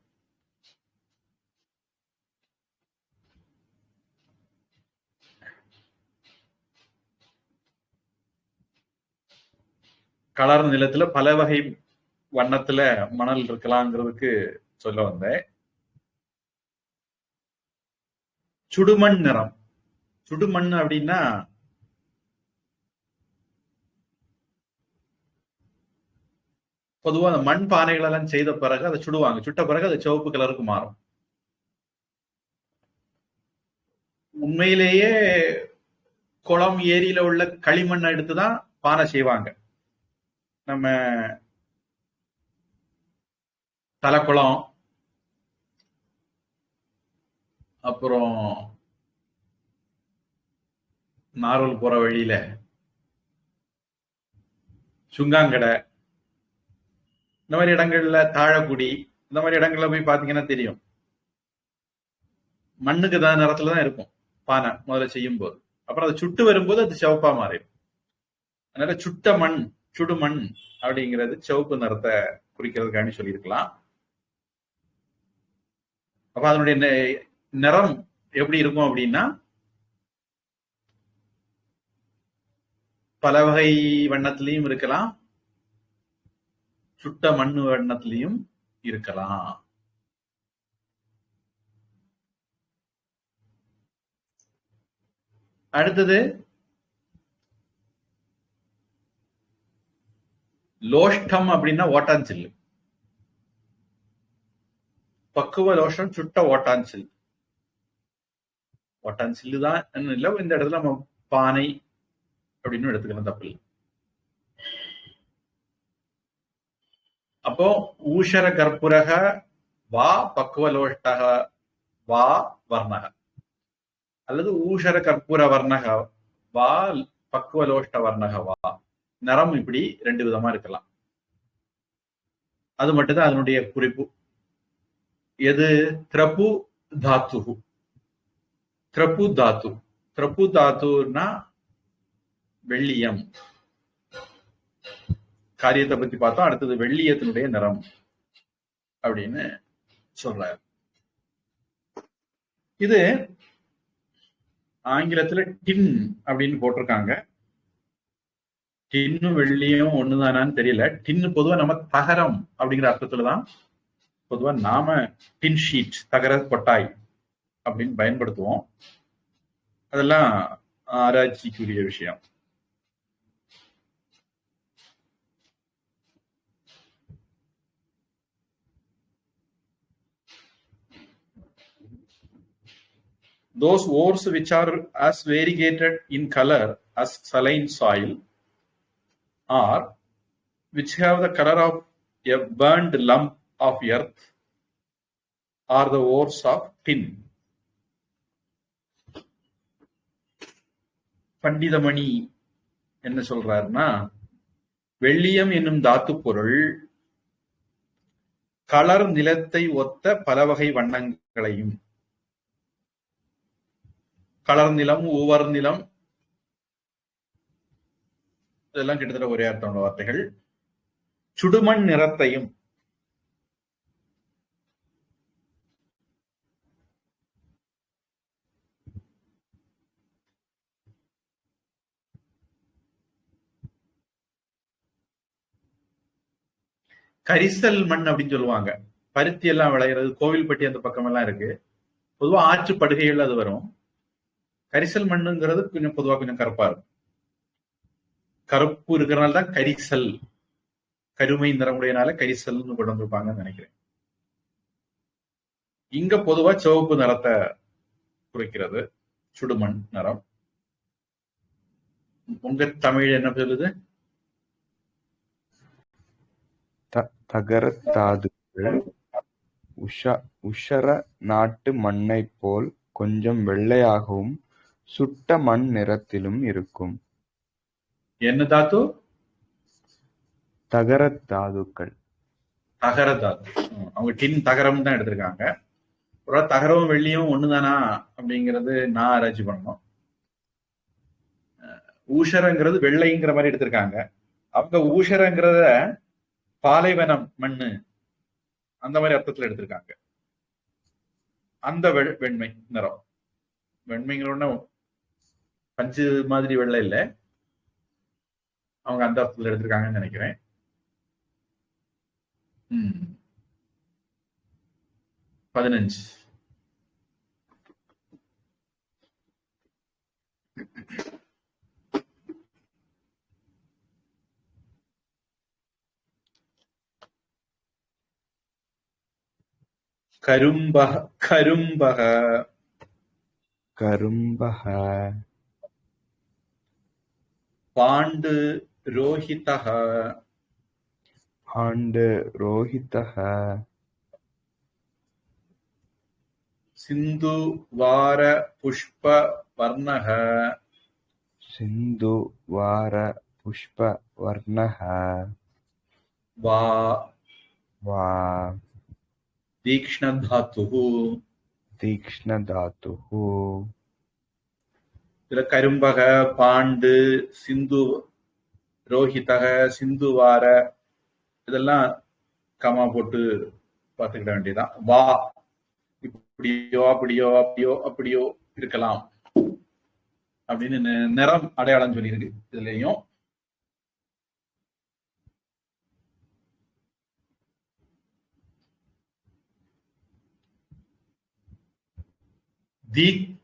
கலர் நிலத்துல பல வகை வண்ணத்துல மணல் இருக்கலாங்கிறதுக்கு சொல்ல வந்தேன். சுடுமண் நிறம். சுடுமண் அப்படின்னா பொதுவா அந்த மண் பானைகள் எல்லாம் செய்த பிறகு அதை சுடுவாங்க. சுட்ட பிறகு அது சிவப்பு கலருக்கு மாறும். உண்மையிலேயே குளம், ஏரியில உள்ள களிமண்ணை எடுத்துதான் பானை செய்வாங்க. நம்ம தலைக்குளம், அப்புறம் நாரூல் போற வழியில சுங்காங்கடை, இந்த மாதிரி இடங்கள்ல, தாழக்குடி, இந்த மாதிரி இடங்கள்ல போய் பாத்தீங்கன்னா தெரியும், மண்ணுக்கு தான் நிறத்துலதான் இருக்கும் பானை முதல்ல செய்யும் போது. அப்புறம் அதை சுட்டு வரும்போது அது சிவப்பா மாறிடும். அதனால சுட்ட மண், சுடுமண் அப்படிங்கிறது சிவப்பு நிறத்தை குறிக்கிறதுக்காண்டி சொல்லியிருக்கலாம். அப்ப அதனுடைய நிறம் எப்படி இருக்கும் அப்படின்னா, பல வகை வண்ணத்திலையும் இருக்கலாம், சுட்ட மண்ணு வண்ணத்திலையும் இருக்கலாம். அடுத்தது லோஷ்டம் அப்படின்னா ஓட்டாஞ்சில். பக்குவ லோஷம் சுட்ட ஓட்டாஞ்சில். ஓட்டாஞ்சில்லு தான் இல்ல, இந்த இடத்துல நம்ம பானை அப்படின்னு எடுத்துக்கலாம், தப்பு இல்லை. அப்போ ஊஷர கற்பூரக வா பக்குவலோஷ்டக வா வர்ணக, அல்லது ஊஷர கற்பூர வர்ணக வா பக்குவலோஷ்ட வர்ணக வா. நிறம் இப்படி ரெண்டு விதமா இருக்கலாம். அது மட்டும்தான் அதனுடைய குறிப்பு. எது? திரப்பு தாத்து. திரப்பு தாத்து. திரப்பு தாத்துன்னா வெள்ளியம். காரியத்தை பத்தி பார்த்தோம். அடுத்தது வெள்ளியத்தினுடைய நிறம் அப்படின்னு சொல்றாரு. இது ஆங்கிலத்துல டின் அப்படின்னு போட்டிருக்காங்க. டின்னு வெள்ளியும் ஒண்ணுதானான்னு தெரியல. டின்னு பொதுவா நம்ம தகரம் அப்படிங்கிற அர்த்தத்துலதான் பொதுவா நாம டின் ஷீட், தகர கொட்டாய் அப்படின்னு பயன்படுத்துவோம். அதெல்லாம் ஆராய்ச்சிக்குரிய விஷயம். Those ores which are as variegated in color as saline soil, or which have the color of a burned lump of earth, are the ores of tin. Panditamani என்ன சொல்றாருன்னா, வெள்ளியம் என்னும் தாத்து பொருள் கலர் நிலத்தை ஒத்த பல வகை வண்ணங்களையும், கலர் நிலம், ஊவர் நிலம், இதெல்லாம் கிட்டத்தட்ட ஒரே அர்த்தம் உள்ள வார்த்தைகள். சுடுமண் நிறத்தையும், கரிசல் மண் அப்படின்னு சொல்லுவாங்க. பருத்தி எல்லாம் விளையிறது கோவில்பட்டி அந்த பக்கம் எல்லாம் இருக்கு. பொதுவா ஆற்று படுகைகள் அது வரும். கரிசல் மண்ணுங்கிறது கொஞ்சம் பொதுவா கொஞ்சம் கருப்பா இருக்கும். கருப்பு இருக்கிறனால தான் கரிசல், கருமை நிறமுடையனால கரிசல்னு கொண்டு வந்திருப்பாங்கன்னு நினைக்கிறேன். இங்க பொதுவா சிவப்பு நிறத்தை குறிக்கிறது, சுடுமண் நிறம். உங்க தமிழ் என்ன சொல்லுது? தகரத்தாதுக்கள் உஷர நாட்டு மண்ணைப் போல் கொஞ்சம் வெள்ளையாகவும் சுட்ட மண் நிறத்திலும் இருக்கும். என்ன தாத்து? தகரத்தாதுக்கள். தகரத்தாது. அவங்க டின் தகரம் தான் எடுத்திருக்காங்க. ஒரு தகரமும் வெள்ளியும் ஒண்ணுதானா அப்படிங்கிறது நான் ஆராய்ச்சி பண்ணணும். ஊஷரங்கிறது வெள்ளைங்கிற மாதிரி எடுத்திருக்காங்க. அவங்க ஊஷரங்கிறத பாலைவனம் மண்ணு அந்த மாதிரி அர்த்தத்துல எடுத்திருக்காங்க. அந்த வெண்மை நிறம், வெண்மைங்கிற பஞ்சு மாதிரி வெள்ளை இல்லை, அவங்க அந்த அர்த்தத்துல எடுத்திருக்காங்கன்னு நினைக்கிறேன். 15 கரும்பக கரும்பக கரும்பக பாண்டு ரோஹிதக பாண்டு ரோஹிதக சிந்து வார புஷ்ப வர்ணக சிந்து வார புஷ்ப வர்ணக வா வா தீக்ஷ்ணதாத்து தீக்ஷ்ணதாத்து. இதுல கரும்பக, பாண்டு, சிந்து ரோஹிதக, சிந்து வார இதெல்லாம் கமா போட்டு பார்த்துக்கிட வேண்டியதான். வா இப்படியோ அப்படியோ அப்படியோ அப்படியோ இருக்கலாம் அப்படின்னு நிறம் அடையாளம் சொல்லியிருக்கு. இதுலயும்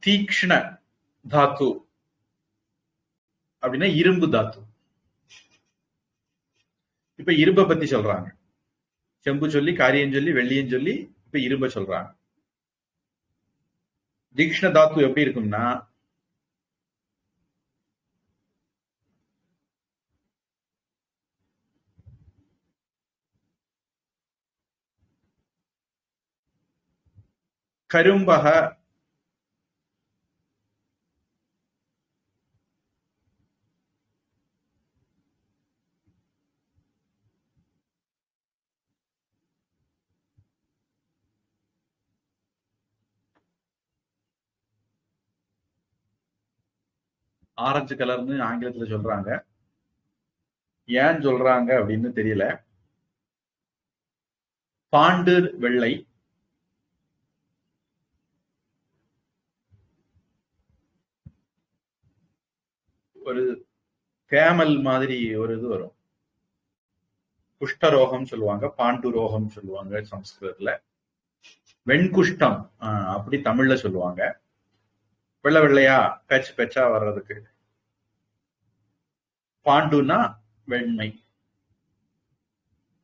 தீக்ஷ்ண தாத்து அப்படின்னா இரும்பு தாத்து. இப்ப இரும்பை பத்தி சொல்றாங்க. செம்பு சொல்லி, காரியம் சொல்லி, வெள்ளியும் சொல்லி, இப்ப இரும்ப சொல்றாங்க. தீக்ஷ்ண தாத்து எப்படி இருக்கும்னா, கரும்பக ஆரஞ்சு கலர்னு ஆங்கிலத்துல சொல்றாங்க. ஏன் சொல்றாங்க அப்படின்னு தெரியல. பாண்டு வெள்ளை, ஒரு கேமல் மாதிரி ஒரு இது வரும். குஷ்டரோகம் சொல்லுவாங்க, பாண்டு ரோகம் சொல்லுவாங்க சம்ஸ்கிருதத்துல. வெண்குஷ்டம் அப்படி தமிழ்ல சொல்லுவாங்க. வெள்ளை வெள்ளையா பேச்சு பேச்சா வர்றதுக்கு. பாண்டுனா வெண்மை.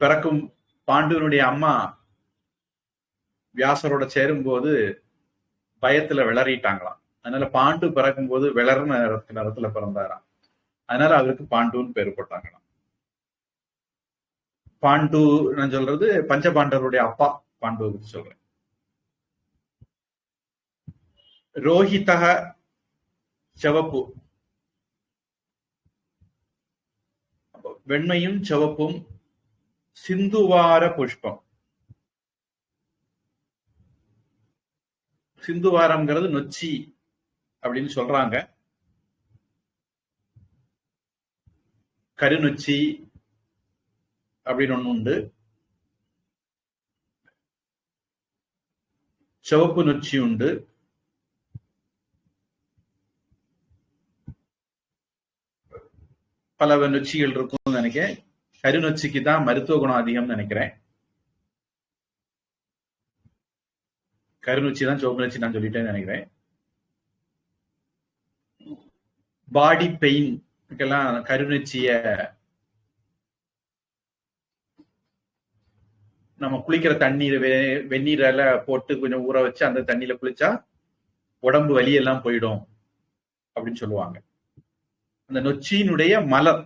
பிறக்கும் பாண்டுனுடைய அம்மா வியாசரோட சேரும் போது பயத்துல விளறிட்டாங்களாம். அதனால பாண்டு பிறக்கும் போது விளர்ன நிறத்துல பிறந்தாராம். அதனால அவருக்கு பாண்டுன்னு பேர் போட்டாங்களாம். பாண்டு நான் சொல்றது பஞ்சபாண்டவருடைய அப்பா பாண்டு சொல்றேன். ரோஹிதக சிவப்பு, வெண்மையும் சிவப்பும். சிந்துவார புஷ்பம், சிந்துவாரம்ங்கிறது நொச்சி அப்படின்னு சொல்றாங்க. கருநொச்சி அப்படின்னு ஒண்ணு உண்டு, சிவப்பு நொச்சி உண்டு. பல நொச்சிகள் இருக்கும்னு நினைக்கிறேன். கருநொச்சிக்கு தான் மருத்துவ குணம் அதிகம்னு நினைக்கிறேன். கருநொச்சி தான் சிவப்பு நொச்சி நான் சொல்லிட்டேன்னு நினைக்கிறேன். பாடி பெயின்க்கெல்லாம் கருநொச்சிய நம்ம குளிக்கிற தண்ணீர் வெந்நீரால போட்டு கொஞ்சம் ஊற வச்சு அந்த தண்ணியில குளிச்சா உடம்பு வலியெல்லாம் போயிடும் அப்படின்னு சொல்லுவாங்க. அந்த நொச்சியினுடைய மலர்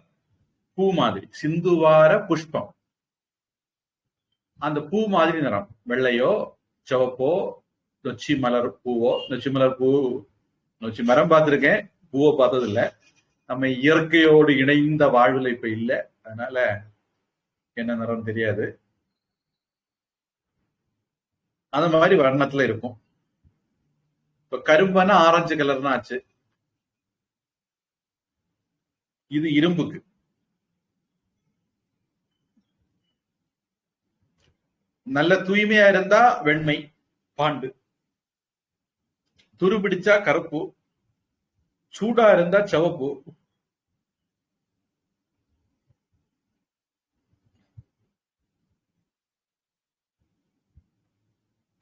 பூ மாதிரி, சிந்துவார புஷ்பம், அந்த பூ மாதிரி நிறம், வெள்ளையோ சிவப்போ, நொச்சி மலர் பூவோ. நொச்சி மலர் பூ, நொச்சி மரம் பார்த்திருக்கேன், பூவை பார்த்தது இல்லை. நம்ம இயற்கையோடு இணைந்த வாழ்வுல இப்ப இல்லை, அதனால என்ன நிறம் தெரியாது. அந்த மாதிரி வர்ணத்துல இருக்கும். இப்ப கரும்புனா ஆரஞ்சு கலர்னா ஆச்சு. இது இரும்புக்கு. நல்ல தூய்மையா இருந்தா வெண்மை பாண்டு, துருபிடிச்சா கருப்பு, சூடா இருந்தா சிவப்பு.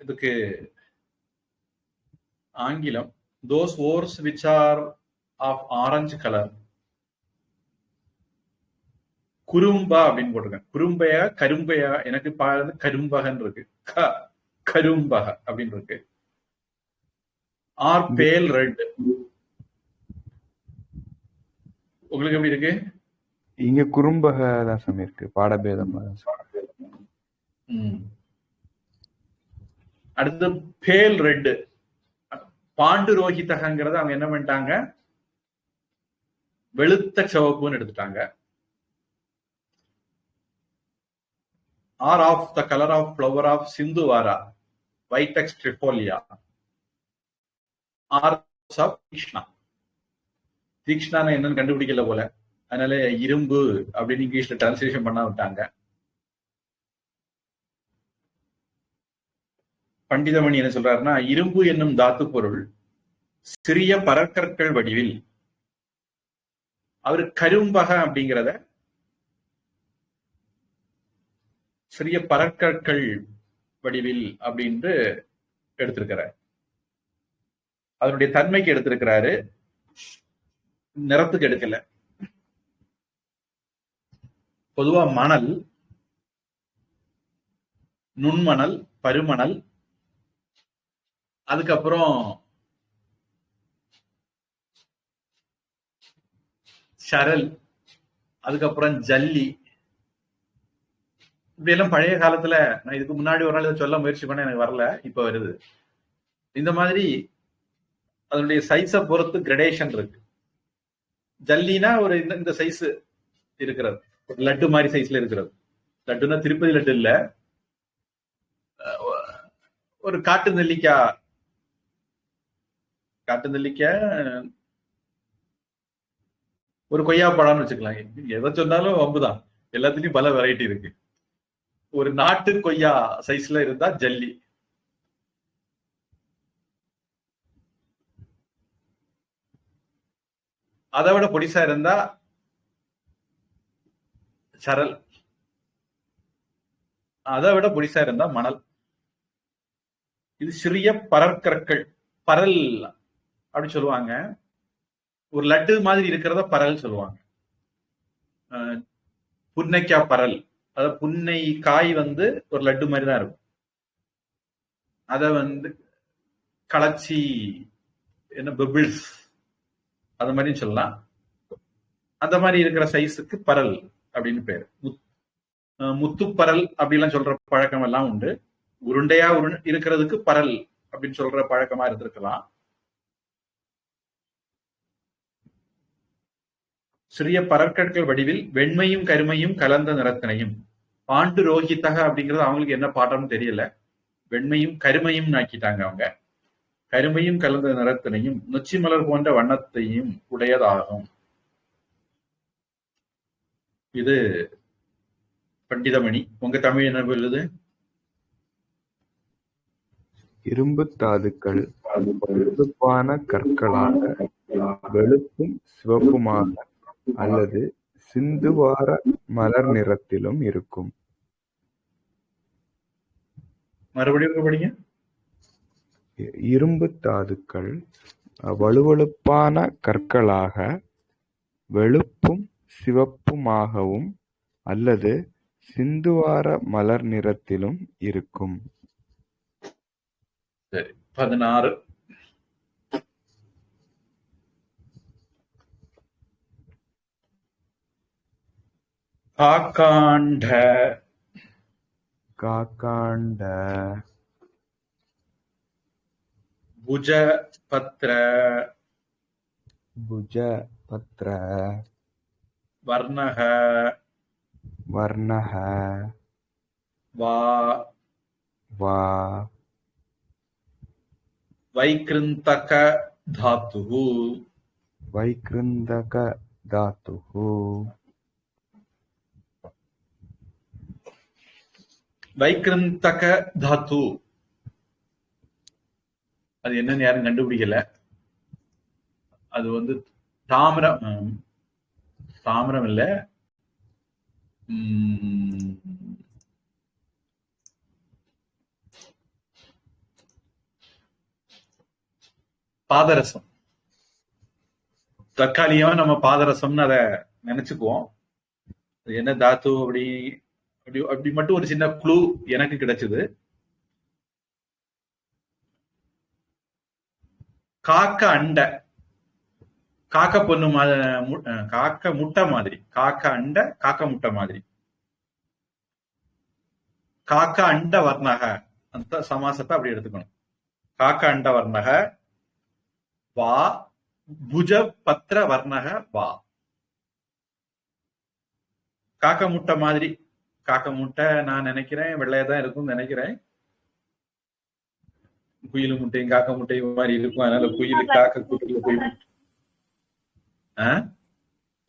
இதுக்கு ஆங்கிலம் those ores which are of orange color, குறும்பா அப்படின்னு போட்டிருக்கேன். குறும்பையா கரும்பையா, எனக்கு கரும்பகன் இருக்கு, கரும்பக அப்படின்னு இருக்கு. ஆர் பேல் ரெட். உங்களுக்கு எப்படி இருக்கு? இங்க குறும்பக தான் சாமி இருக்கு, பாடபேதம். அடுத்து பேல் ரெட். பாண்டு ரோஹிதகங்கிறத அவங்க என்ன பண்ணிட்டாங்க, வெளுத்த சிவப்புன்னு எடுத்துட்டாங்க. Or of the colour of flower of சிந்துவாரா, வைடெக்ஸ் ட்ரிபோலியா. ஆர் ஆஃப் தீக்ஷ்ணா. தீக்ஷ்ணா என்னன்னு கண்டுபிடிக்கல போல, அதனால இரும்பு அப்படின்னு இங்கிலீஷ்ல டிரான்ஸ்லேஷன் பண்ண விட்டாங்க. பண்டிதமணி என்ன சொல்றாருன்னா, இரும்பு என்னும் தாத்து பொருள் சிறிய பரற்கற்கள் வடிவில். அவரு கரும்பக அப்படிங்கிறத சிறிய பரற்கற்கள் வடிவில் அப்படின்ட்டு எடுத்திருக்கிறார். அதனுடைய தன்மைக்கு எடுத்திருக்கிறாரு, நிறத்துக்கு எடுக்கல. பொதுவா மணல், நுண்மணல், பருமணல், அதுக்கப்புறம் சரல், அதுக்கப்புறம் ஜல்லி, இப்படி எல்லாம் பழைய காலத்துல, நான் இதுக்கு முன்னாடி ஒரு நாள் சொல்ல முயற்சி பண்ண எனக்கு வரல, இப்ப வருது. இந்த மாதிரி அதனுடைய சைஸை பொறுத்து கிரடேஷன் இருக்கு. ஜல்லினா ஒரு இந்த சைஸ் இருக்கிறது, லட்டு மாதிரி சைஸ்ல இருக்கிறது. லட்டுன்னா திருப்பதி லட்டு இல்ல, ஒரு காட்டு நெல்லிக்காய், ஒரு கொய்யா பழம்னு வச்சுக்கலாம். எதை சொன்னாலும் வம்புதான், எல்லாத்துலயும் பல வெரைட்டி இருக்கு. ஒரு நாட்டு கொய்யா சைஸ்ல இருந்தா ஜல்லி. அதை விட பொடிசா இருந்தா சரல், அதை விட பொடிசா இருந்தா மணல். இது சிறிய பரற்கற்கள், பரல் அப்படி சொல்லுவாங்க. ஒரு லட்டு மாதிரி இருக்கிறத பரல் சொல்லுவாங்க. புன்னைக்காய் பரல், அதாவது புன்னை காய் வந்து ஒரு லட்டு மாதிரி தான் இருக்கும். அத வந்து களைச்சி என்ன பெபிள்ஸ் அது மாதிரி சொல்லலாம். அந்த மாதிரி இருக்கிற சைஸுக்கு பரல் அப்படின்னு பேரு. முத்துப்பரல் அப்படிலாம் சொல்ற பழக்கம் எல்லாம் உண்டு. உருண்டையா இருக்கிறதுக்கு பரல் அப்படின்னு சொல்ற பழக்கமா இருந்திருக்கலாம். சிறிய பரற்கற்கள் வடிவில் வெண்மையும் கருமையும் கலந்த நிறத்தினையும். பாண்டு ரோஹிதக அப்படிங்கிறது அவங்களுக்கு என்ன பாடம்னு தெரியல. வெண்மையும் கருமையும் ஆக்கிட்டாங்க அவங்க. கருமையும் கலந்த நிறத்தினையும் நொச்சி மலர் போன்ற வண்ணத்தையும் உடையதாகும். இது பண்டிதமணி. உங்க தமிழ் என்ன சொல்லுது? இரும்பு தாதுக்கள் வெளுப்பான கற்களாக வெளுப்பும் சிவப்புமாக அல்லது சிந்துவார மலர் நிறத்திலும் இருக்கும். மறுபடியும் படிங்க. இரும்பு தாதுக்கள் வழுவழுப்பான கற்களாக வெளுப்பும் சிவப்புமாகவும் அல்லது சிந்துவார மலர் நிறத்திலும் இருக்கும். சரி, 16. காக்காண்ட காக்காண்ட புஜபத்ர புஜபத்ர வர்ணக வர்ணக வா வா வைக்ருந்தக தாத்துஹு வைக்ருந்தக தாத்துஹு. வைக்ருந்தக தாத்து அது என்னன்னு யாரும் கண்டுபிடிக்கல. அது வந்து தாமிரம் தாமிரம் இல்ல, பாதரசம். தற்காலிகமா நம்ம பாதரசம்னு அதை நினைச்சுக்குவோம். என்ன தாத்து அப்படி அப்படி அப்படி மட்டும் ஒரு சின்ன க்ளூ எனக்கு கிடைச்சது. காக்க அண்டை, காக்க பொண்ணு காக்க முட்டை மாதிரி. காக்க அண்டை காக்க முட்டை மாதிரி. காக்க அண்ட வர்ணக அந்த சமாசத்தை அப்படி எடுத்துக்கணும். காக்க அண்ட வர்ணக வா புஜ பத்திர வர்ணக வா. காக்க முட்டை மாதிரி. காக்க முட்டை நான் நினைக்கிறேன் வெள்ளையா தான் இருக்கும் நினைக்கிறேன். குயில் முட்டையும் காக்க முட்டையும் மாதிரி இருக்கும். அதனால குயில் காக்க கூட்டுல போய்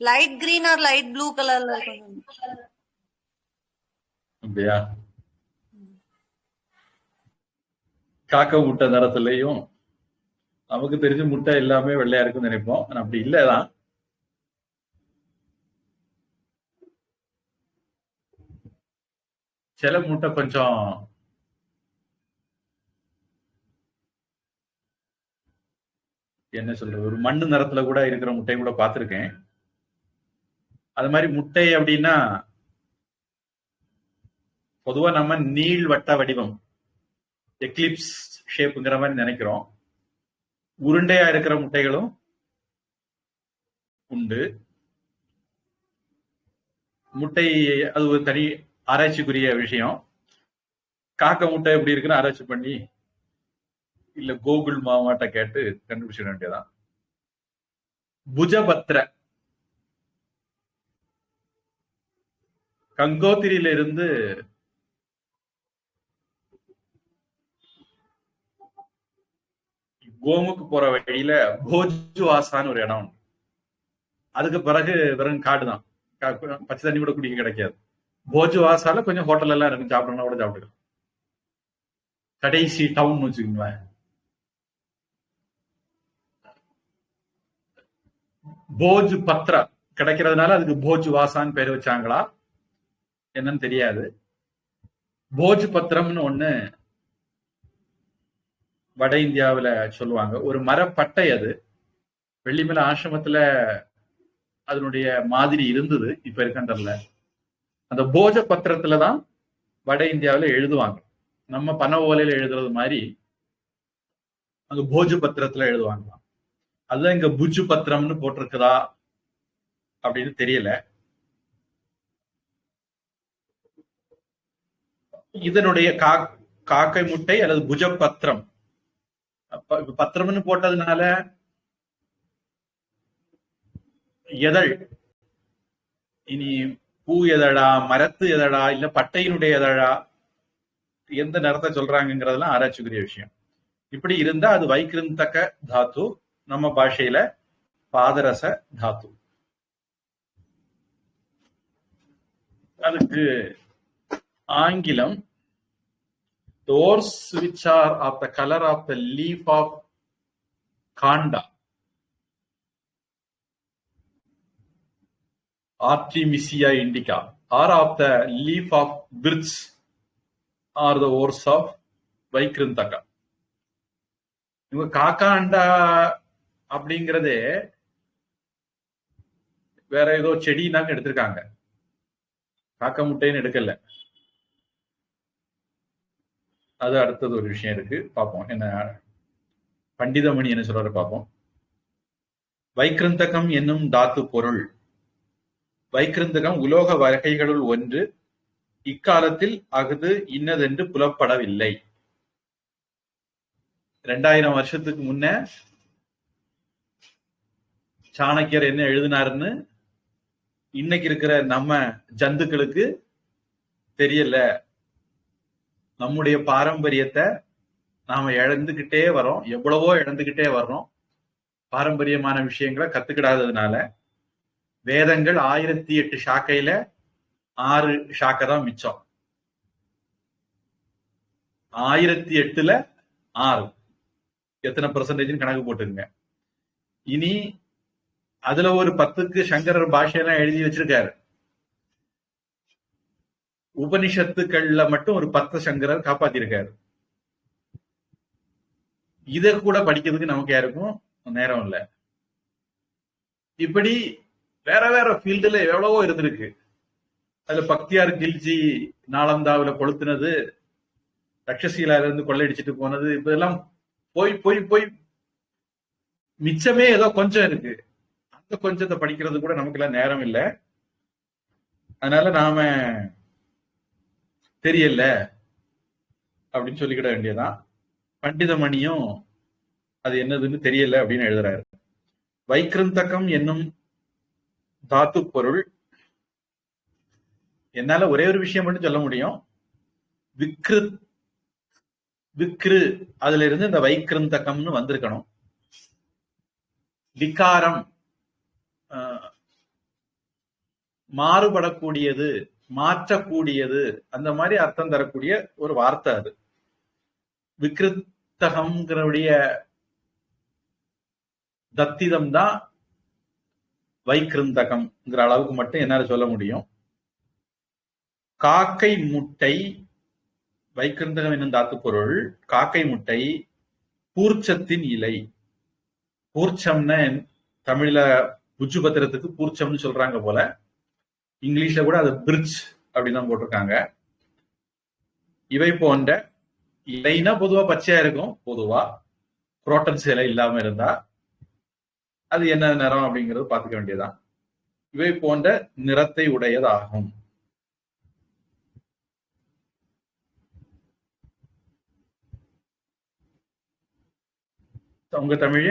light green or light blue கலர்ல இருக்கும். அப்படியா? காக்க முட்டை நிறத்துலயும் நமக்கு தெரிஞ்ச முட்டை எல்லாமே வெள்ளையா இருக்குன்னு நினைப்போம். ஆனா அப்படி இல்லதான். சில முட்டை கொஞ்சம் என்ன சொல்றது, ஒரு மண்ணு நிறத்துல கூட இருக்கிற முட்டையை கூட பார்த்திருக்கேன். அது மாதிரி முட்டை அப்படின்னா பொதுவா நம்ம நீள் வட்ட வடிவம் எக்லிப்ஸ் ஷேப்புங்கிற மாதிரி நினைக்கிறோம். உருண்டையா இருக்கிற முட்டைகளும் உண்டு. முட்டை அது ஒரு தனி ஆராய்ச்சிக்குரிய விஷயம். காக்க முட்டை எப்படி இருக்குன்னு ஆராய்ச்சி பண்ணி இல்ல கோகுல் மாமாட்ட கேட்டு கண்டுபிடிச்சிட வேண்டியதான். புஜபத்ர கங்கோத்திரியில இருந்து கோமுக்கு போற வழியில போஜுவாசான்னு ஒரு இடம். அதுக்கு பிறகு வெறும் காடுதான், பச்சை தண்ணி கூட குடிக்க கிடைக்காது. போஜுவாசால கொஞ்சம் ஹோட்டல் எல்லாம் இருக்கு, சாப்பிடணும் கூட சாப்பிட்டுக்கலாம். கடைசி டவுன் வச்சுக்கோங்களேன். போஜு பத்ரா கிடைக்கிறதுனால அதுக்கு போஜு வாசான்னு பேர் வச்சாங்களா என்னன்னு தெரியாது. போஜு பத்திரம்னு ஒண்ணு வட இந்தியாவுல சொல்லுவாங்க. ஒரு மரப்பட்டை அது. வெள்ளிமலை ஆசிரமத்துல அதனுடைய மாதிரி இருந்தது, இப்ப இருக்கின்றதுல. அந்த போஜ பத்திரத்துலதான் வட இந்தியாவுல எழுதுவாங்க. நம்ம பனை ஓலையில எழுதுறது மாதிரி அங்க போஜ பத்திரத்துல எழுதுவாங்க. அதுதான் இங்க புஜு பத்திரம்னு போட்டிருக்குதா அப்படின்னு தெரியல. இதனுடைய காக்கை முட்டை அல்லது புஜ பத்திரம். பத்திரம்னு போட்டதுனால எதழ், இனி பூ எதழா, மரத்து எதழா, இல்ல பட்டையினுடைய எதழா, எந்த நிறத்தை சொல்றாங்கிறதெல்லாம் ஆராய்ச்சிக்குரிய விஷயம். இப்படி இருந்தா அது வைக்கிருந்தக்க தாத்து, நம்ம பாஷையில பாதரச தாத்து. அதுக்கு ஆங்கிலம், the ores which are of the color of the leaf of kanda, Artemisia indica, or of the leaf of birch, are the ores of வைக்கிருந்தக்கா. இவங்க காக்காண்டா அப்படிங்கறதே வேற ஏதோ செடினாங்க எடுத்திருக்காங்க, காக்கா முட்டைன்னு எடுக்கல. அது அடுத்தது ஒரு விஷயம் இருக்கு, பார்ப்போம். என்ன பண்டிதமணி என்ன சொல்றாரு பார்ப்போம். வைக்கிருந்தகம் என்னும் தாத்து பொருள். வைக்கிருந்தகம் உலோக வகைகளுள் ஒன்று. இக்காலத்தில் அஃது இன்னதென்று புலப்படவில்லை. 2000 வருஷத்துக்கு முன்ன சாணக்கியர் என்ன எழுதினாருன்னு இன்னைக்கு இருக்கிற நம்ம ஜந்துக்களுக்கு தெரியல. நம்முடைய பாரம்பரியத்தை நாம இழந்துகிட்டே வரோம், எவ்வளவோ இழந்துகிட்டே வர்றோம். பாரம்பரியமான விஷயங்களை கத்துக்கிடாததுனால வேதங்கள் 1008 சாக்கையில 6 சாக்கை தான் மிச்சம். 1008ல 6 எத்தனை பெர்சன்டேஜ் கணக்கு போட்டுருங்க. இனி அதுல ஒரு 10க்கு சங்கரர் பாஷையெல்லாம் எழுதி வச்சிருக்காரு. உபனிஷத்துக்கள்ல மட்டும் ஒரு 10 சங்கரர் காப்பாத்திருக்காரு. இத கூட படிக்கிறதுக்கு நமக்கு யாருக்கும் நேரம் இல்லை. இப்படி வேற வேற ஃபீல்டுல எவ்வளவோ இருந்திருக்கு. அதுல பக்தியார் கில்ஜி நாலந்தாவில கொளுத்துனது, தக்ஷசீலால இருந்து கொள்ளையடிச்சிட்டு போனது, இதெல்லாம் போய் போய் போய் மிச்சமே ஏதோ கொஞ்சம் இருக்கு. அந்த கொஞ்சத்தை படிக்கிறது கூட நமக்கு எல்லாம் நேரம் இல்லை. அதனால நாம தெரியல அப்படின்னு சொல்லிக்கிட வேண்டியதான். பண்டிதமணியும் அது என்னதுன்னு தெரியல அப்படின்னு எழுதுறாரு. வைக்கிருந்தகம் என்னும் தாத்து பொருள். என்னால ஒரே ஒரு விஷயம் மட்டும் சொல்ல முடியும். விக்ரு அதுல இருந்து இந்த வைக்கிருந்தகம்னு வந்திருக்கணும். விகாரம் மாறுபடக்கூடியது, மாற்றக்கூடியது, அந்த மாதிரி அர்த்தம் தரக்கூடிய ஒரு வார்த்தை அது. விக்ருத்தகம்ங்கிறவுடைய தத்திதம் தான் வைக்கிருந்தகம்ங்கிற அளவுக்கு மட்டும் என்னால சொல்ல முடியும். காக்கை முட்டை, வைக்கிருந்தகம் என்னும் தாத்து பொருள், காக்கை முட்டை, பூர்ச்சத்தின் இலை. பூர்ச்சம்னு தமிழ்ல புஜு பத்திரத்துக்கு பூர்ச்சம்னு சொல்றாங்க போல, இங்கிலீஷ்ல கூட அது பிரிட்ஜ் அப்படிதான் போட்டிருக்காங்க. இவை போன்ற இலைனா பொதுவா பச்சையா இருக்கும். பொதுவா புரோட்டன்ஸ் இலை இல்லாம இருந்தா அது என்ன நிறம் அப்படிங்கிறது பாத்துக்க வேண்டியதுதான். இவை போன்ற நிறத்தை உடையதாகும். உங்க தமிழ்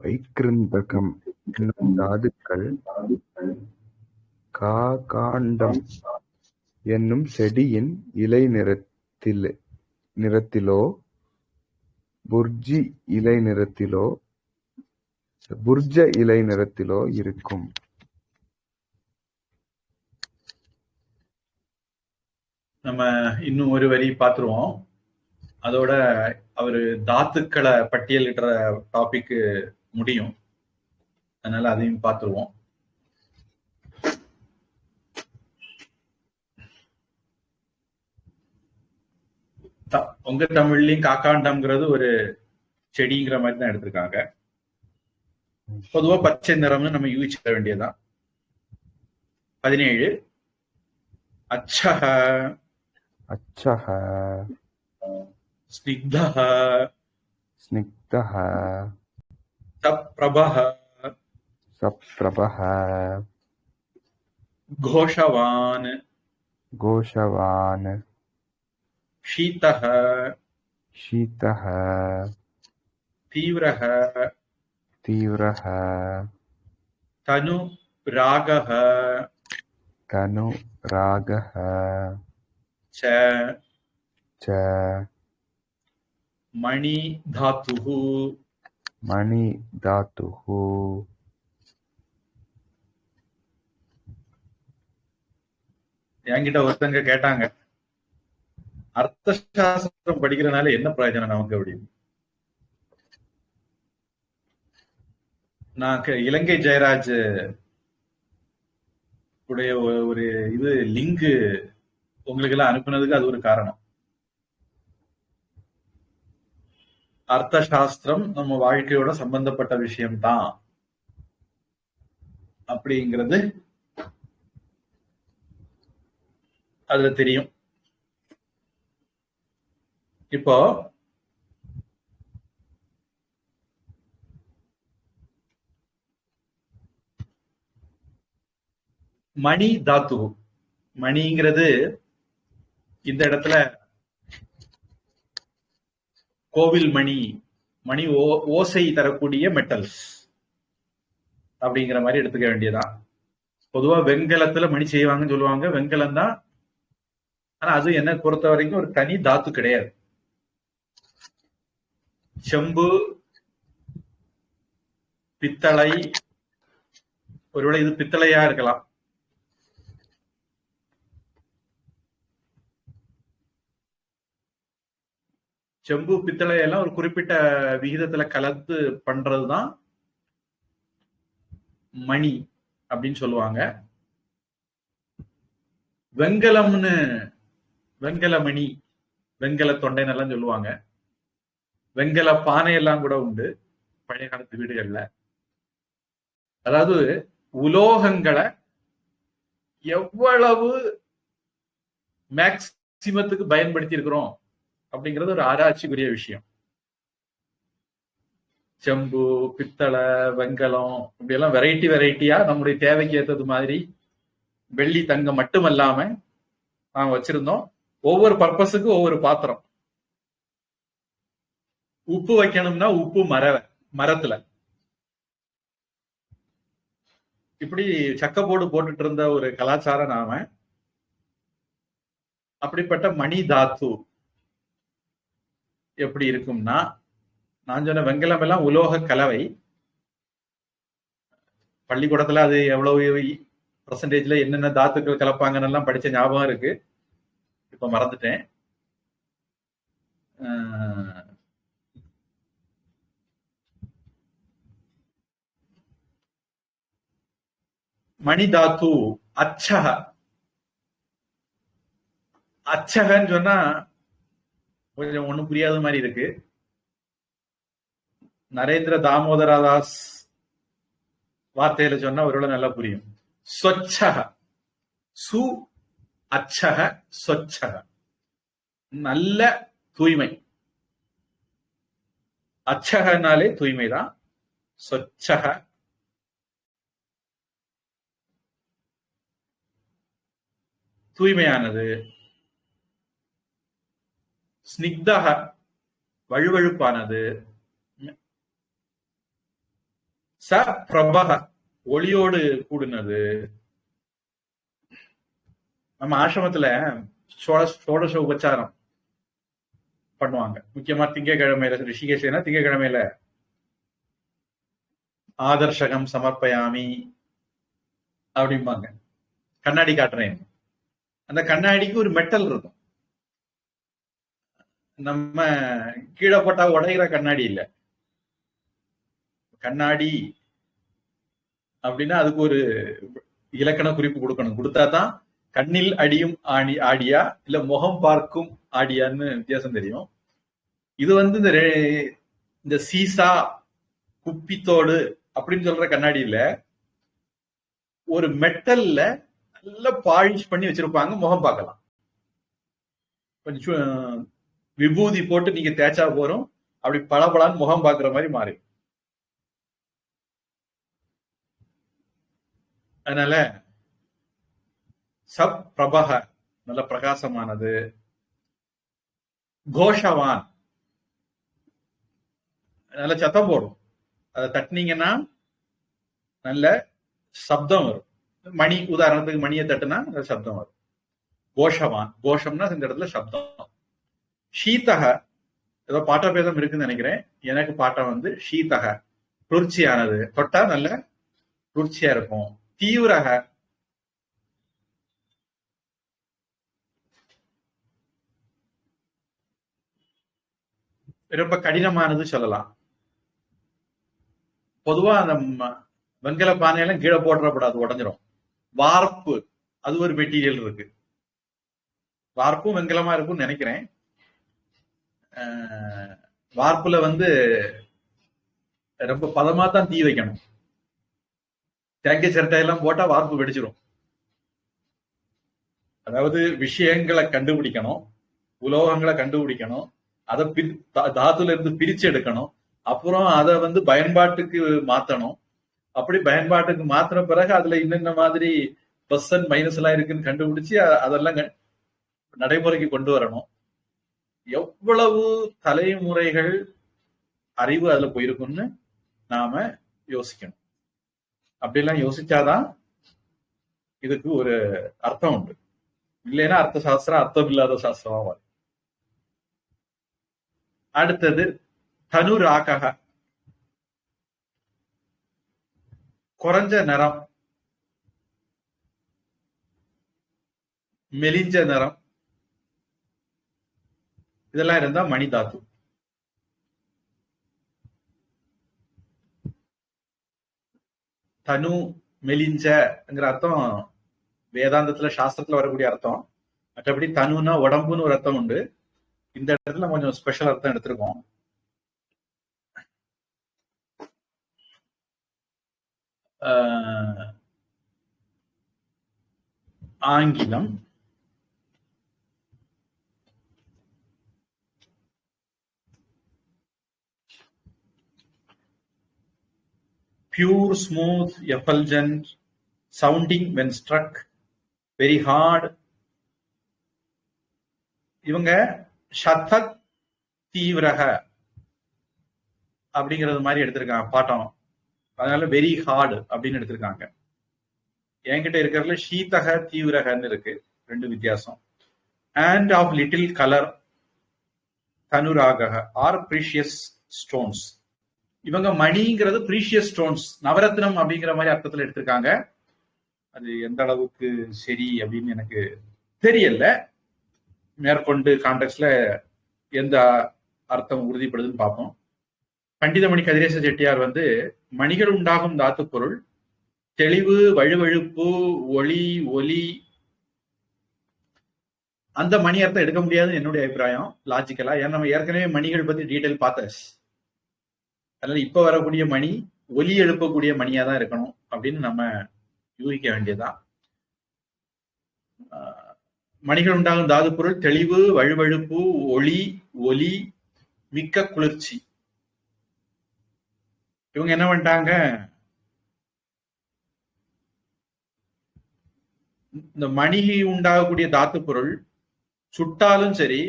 வைக்கிருந்தகம் என்னும் தாதுக்கள் காகாண்டம் என்னும் செடியின் இலை நிறத்திலோ புர்ஜ இலை நிறத்திலோ இருக்கும். நம்ம இன்னும் ஒரு வரி பார்த்துருவோம். அதோட அவரு தாத்துக்களை பட்டியலிடுற டாபிக் முடியும். அதனால அதையும் பார்த்துருவோம். உங்க தமிழ்லயும் காக்காண்டம்ங்கிறது ஒரு செடிங்கிற மாதிரி தான் எடுத்திருக்காங்க. பொதுவா பச்சை நிறம்னு நம்ம யூகிச்சிட வேண்டியதுதான். 17 அச்சஹ அச்சஹ ஸ்னிக்தஹ ஸ்னிக்தஹ சப்ரபஹ சப்ரபஹ கோஷவான் கோஷவான் ஷீதஹ ஷீதஹ தீவ்ரஹ தீவ்ரஹ தனு ராகஹ தனு ராகஹ ச ச மணி தாத்துஹு மணி தாத்துஹு. என்கிட்ட ஒருத்தங்க கேட்டாங்க, அர்த்த சாஸ்திரம் படிக்கிறதுனால என்ன பிரயோஜனம் நமக்கு அப்படின்னு. நான் இலங்கை ஜெயராஜ் உடைய ஒரு இது லிங்க் உங்களுக்கு எல்லாம் அனுப்புனதுக்கு அது ஒரு காரணம். அர்த்த சாஸ்திரம் நம்ம வாழ்க்கையோட சம்பந்தப்பட்ட விஷயம்தான் அப்படிங்கிறது அதுல தெரியும். இப்போ மணி தாத்து, மணிங்கிறது இந்த இடத்துல கோவில் மணி, மணி ஓசை தரக்கூடிய மெட்டல்ஸ் அப்படிங்கிற மாதிரி எடுத்துக்க வேண்டியதான். பொதுவா வெண்கலத்துல மணி செய்வாங்கன்னு சொல்லுவாங்க, வெண்கலம் தான். ஆனா அது என்ன பொறுத்த வரைக்கும் ஒரு தனி தாத்து கிடையாது. செம்பு, பித்தளை, ஒருவேளை இது பித்தளையா இருக்கலாம். செம்பு பித்தளை எல்லாம் ஒரு குறிப்பிட்ட விகிதத்துல கலந்து பண்றதுதான் மணி அப்படின்னு சொல்லுவாங்க. வெண்கலம்னு, வெண்கல மணி, வெண்கல தொண்டைன்னு எல்லாம் சொல்லுவாங்க. வெண்கல பானை எல்லாம் கூட உண்டு பழைய காலத்து வீடுகள்ல. அதாவது உலோகங்களை எவ்வளவு மேக்சிமத்துக்கு பயன்படுத்தி இருக்கிறோம் அப்படிங்கிறது ஒரு ஆராய்ச்சிக்குரிய விஷயம். செம்பு, பித்தளை, வெண்கலம் இப்படி எல்லாம் வெரைட்டியா நம்முடைய தேவைக்கு ஏற்றது மாதிரி வெள்ளி, தங்கம் மட்டுமல்லாம நாம் வச்சிருந்தோம். ஒவ்வொரு பர்பஸுக்கு ஒவ்வொரு பாத்திரம். உப்பு வைக்கணும்னா உப்பு மரத்துல இப்படி சக்கப்போடு போட்டுட்டு இருந்த ஒரு கலாச்சாரம் நாம. அப்படிப்பட்ட மணி தாத்து எப்படி இருக்கும்னா, நான் சொன்ன வெண்கலம் எல்லாம் உலோக கலவை. பள்ளிக்கூடத்துல அது எவ்வளவு பர்சன்டேஜ்ல என்னென்ன தாத்துக்கள் கலப்பாங்கன்னு எல்லாம் படிச்ச ஞாபகம் இருக்கு, இப்ப மறந்துட்டேன். மணி தாத்து அச்சக, அச்சகன்னு சொன்னா கொஞ்சம் ஒண்ணும் புரியாத மாதிரி இருக்கு. நரேந்திர தாமோதரதாஸ் வார்த்தையில சொன்னா ஒருவேளை நல்லா புரியும். ஸ்வச்சக, சு அச்சக ஸ்வச்சக, நல்ல தூய்மை. அச்சகனாலே தூய்மைதான். ஸ்வச்சக தூய்மையானது. ஸ்னிக்தக வழுவழுப்பானது. ச பிரபக ஒளியோடு கூடினது. நம்ம ஆசிரமத்துல ஷோடச உபச்சாரம் பண்ணுவாங்க. முக்கியமா திங்கக்கிழமையில, ரிஷிகேஷனா திங்கக்கிழமையில ஆதர்ஷகம் சமர்ப்பயாமி அப்படிம்பாங்க. கண்ணாடி காட்டுறேன். அந்த கண்ணாடிக்கு ஒரு மெட்டல் இருக்கும். நம்ம கீழே போட்டா உடைகிற கண்ணாடி இல்ல. கண்ணாடி அப்படின்னா அதுக்கு ஒரு இலக்கண குறிப்பு கொடுக்கணும். கொடுத்தாதான் கண்ணில் அடியும் ஆடியா இல்ல முகம் பார்க்கும் ஆடியான்னு வித்தியாசம் தெரியும். இது வந்து இந்த சீசா, குப்பித்தோடு அப்படின்னு சொல்ற கண்ணாடியில ஒரு மெட்டல்ல நல்லா பாலிஷ் பண்ணி வச்சிருப்பாங்க, முகம் பார்க்கலாம். கொஞ்சம் விபூதி போட்டு நீங்க தேய்ச்சா போறோம், அப்படி பளபளன்னு முகம் பார்க்குற மாதிரி மாறி. அதனால சப் பிரபக நல்ல பிரகாசமானது. கோஷவான் நல்ல சத்தம் போடும், அதை தட்டினீங்கன்னா நல்ல சப்தம் வரும். மணி, உதாரணத்துக்கு மணியை தட்டுனா நல்ல சப்தம் வரும். கோஷவான், கோஷம்னா இந்த இடத்துல சப்தம். ஷீதக, ஏதோ பாட்டபேதம் இருக்குன்னு நினைக்கிறேன். எனக்கு பாட்டம் வந்து ஷீதக, குளிர்ச்சியானது, தொட்டா நல்ல குளிர்ச்சியா இருக்கும். தீவிரக, ரொம்ப கடினமானது சொல்லலாம். பொதுவா அந்த வெங்கல பானையெல்லாம் கீழே போடப்படாது, உடஞ்சிரும். வார்ப்பு, அது ஒரு மெட்டீரியல் இருக்கு. வார்ப்பும் வெங்கலமா இருக்கும்னு நினைக்கிறேன். வார்ப்புல வந்து ரொம்ப பதமா தான் தீ வைக்கணும். தேங்காய் சிரட்டையெல்லாம் போட்டா வார்ப்பு வெடிச்சிடும். அதாவது விஷயங்களை கண்டுபிடிக்கணும், உலோகங்களை கண்டுபிடிக்கணும், அதை தாத்துல இருந்து பிரிச்சு எடுக்கணும், அப்புறம் அதை வந்து பயன்பாட்டுக்கு மாத்தணும். அப்படி பயன்பாட்டுக்கு மாத்தின பிறகு அதுல இன்னென்ன மாதிரி பிளஸ் அண்ட் மைனஸ் எல்லாம் இருக்குன்னு கண்டுபிடிச்சு அதெல்லாம் நடைமுறைக்கு கொண்டு வரணும். எவ்வளவு தலைமுறைகள் அறிவு அதுல போயிருக்கும்னு நாம யோசிக்கணும். அப்படிலாம் யோசிச்சாதான் இதுக்கு ஒரு அர்த்தம் உண்டு. இல்லைன்னா அர்த்த சாஸ்திரம் அர்த்தம் இல்லாத சாஸ்திரமா வரும். அடுத்தது தனுராகக, குறைஞ்ச நிறம், மெலிஞ்ச நிறம், இதெல்லாம் இருந்தா மணி தாத்து. தனு மெலிஞ்சங்கிற அர்த்தம் வேதாந்தத்துல சாஸ்திரத்துல வரக்கூடிய அர்த்தம். மற்றபடி தனுன்னா உடம்புன்னு ஒரு அர்த்தம் உண்டு. இந்த இடத்துல கொஞ்சம் ஸ்பெஷல் அர்த்தம் எடுத்திருக்கோம். ஆங்கிலம், pure, smooth, effulgent, sounding when struck, very hard. இவங்க சதக் தீவிரக அப்படிங்கிறது மாதிரி எடுத்திருக்காங்க பாட்டம். அதனால வெரி ஹார்டு அப்படின்னு எடுத்திருக்காங்க. என்கிட்ட இருக்கிறதுல ஷீதக தீவிரகன்னு இருக்கு, ரெண்டு வித்தியாசம். அண்ட் ஆஃப் லிட்டில் கலர் தனுராக ஆர் ப்ரீஷியஸ் ஸ்டோன்ஸ். இவங்க மணிங்கிறது ப்ரீஷியஸ் ஸ்டோன்ஸ், நவரத்னம் அப்படிங்கிற மாதிரி அர்த்தத்துல எடுத்திருக்காங்க. அது எந்த அளவுக்கு சரி அப்படின்னு எனக்கு தெரியல. மேற்கொண்டு கான்டெக்ட்ல எந்த அர்த்தம் உறுதிப்படுதுன்னு பார்ப்போம். பண்டிதமணி கதிரேச செட்டியார் வந்து மணிகள் உண்டாகும் தாத்து பொருள் தெளிவு, வழுவழுப்பு, ஒளி, ஒலி, அந்த மணி அர்த்தம் எடுக்க முடியாதுன்னு என்னுடைய அபிப்பிராயம் லாஜிக்கலா. ஏன்னா நம்ம ஏற்கனவே மணிகள் பத்தி டீட்டெயில் பார்த்தாச்சு. அதனால இப்ப வரக்கூடிய மணி ஒலி எழுப்பக்கூடிய மணியா தான் இருக்கணும் அப்படின்னு நம்ம யூகிக்க வேண்டியதுதான். மணிகள் உண்டாகும் தாது பொருள் தெளிவு, வழுவழுப்பு, ஒளி, ஒலி, மிக்க குளிர்ச்சி. இவங்க என்ன பண்ணிட்டாங்க, இந்த மணி உண்டாகக்கூடிய தாத்து பொருள் சுட்டாலும் சரி,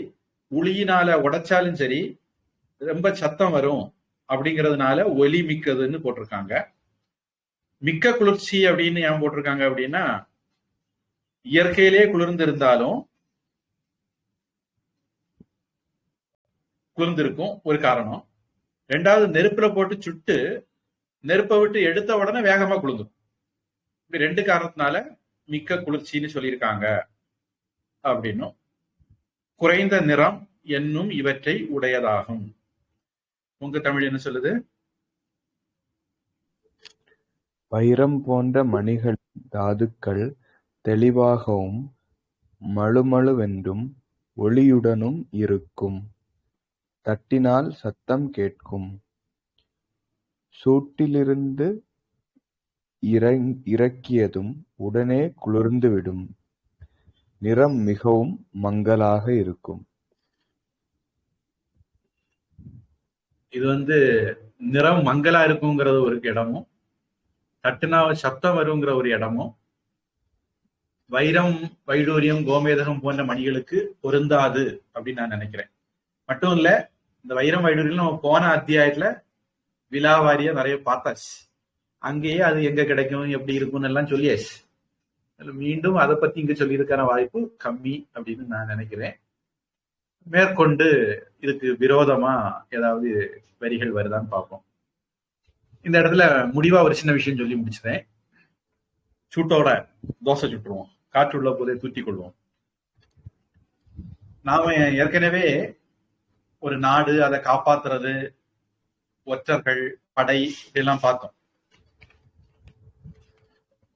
உளியினால உடைச்சாலும் சரி, ரொம்ப சத்தம் வரும் அப்படிங்கிறதுனால ஒலி மிக்கதுன்னு போட்டிருக்காங்க. மிக்க குளிர்ச்சி அப்படின்னு ஏன் போட்டிருக்காங்க அப்படின்னா, இயற்கையிலே குளிர்ந்து இருந்தாலும் குளிர்ந்திருக்கும் ஒரு காரணம். ரெண்டாவது, நெருப்புல போட்டு சுட்டு நெருப்பை விட்டு எடுத்த உடனே வேகமா குளிர்ந்துடும். இப்படி ரெண்டு காரணத்தினால மிக்க குளிர்ச்சின்னு சொல்லியிருக்காங்க அப்படின்னும். குறைந்த நிறம் என்னும் இவற்றை உடையதாகும். உங்க தமிழ் என்ன சொல்லுது? வைரம் போன்ற மணிகளின் தாதுக்கள் தெளிவாகவும் மழுமழுவென்றும் ஒளியுடனும் இருக்கும். தட்டினால் சத்தம் கேட்கும். சூட்டிலிருந்து இறக்கியதும் உடனே குளிர்ந்துவிடும். நிறம் மிகவும் மங்கலாக இருக்கும். இது நிறம் மங்கலா இருக்குங்கிறது ஒரு இடமும், தட்டுனா சப்தம் வருங்கிற ஒரு இடமும், வைரம், வைடூரியம், கோமேதகம் போன்ற மணிகளுக்கு பொருந்தாது அப்படின்னு நான் நினைக்கிறேன். மட்டும் இல்ல, இந்த வைரம் வைடூரியம் நம்ம போன அத்தியாயத்துல விலாவாரியா நிறைய பார்த்தாச்சு. அங்கேயே அது எங்க கிடைக்கும், எப்படி இருக்கும்னு எல்லாம் சொல்லியாச்சு. மீண்டும் அதை பத்தி இங்க சொல்லியிருக்கான வாய்ப்பு கம்மி அப்படின்னு நான் நினைக்கிறேன். மேற்கொண்டு இதுக்கு விரோதமா ஏதாவது வரிகள் வருதான்னு பார்ப்போம். இந்த இடத்துல முடிவா ஒரு சின்ன விஷயம் சொல்லி முடிச்சுட்டேன். சூட்டோட தோசை சுட்டுருவோம், காற்று உள்ள போதே தூத்திக் கொள்வோம். நாம ஏற்கனவே ஒரு நாடு, அதை காப்பாத்துறது, ஒற்றர்கள், படை இப்படிலாம் பார்த்தோம்.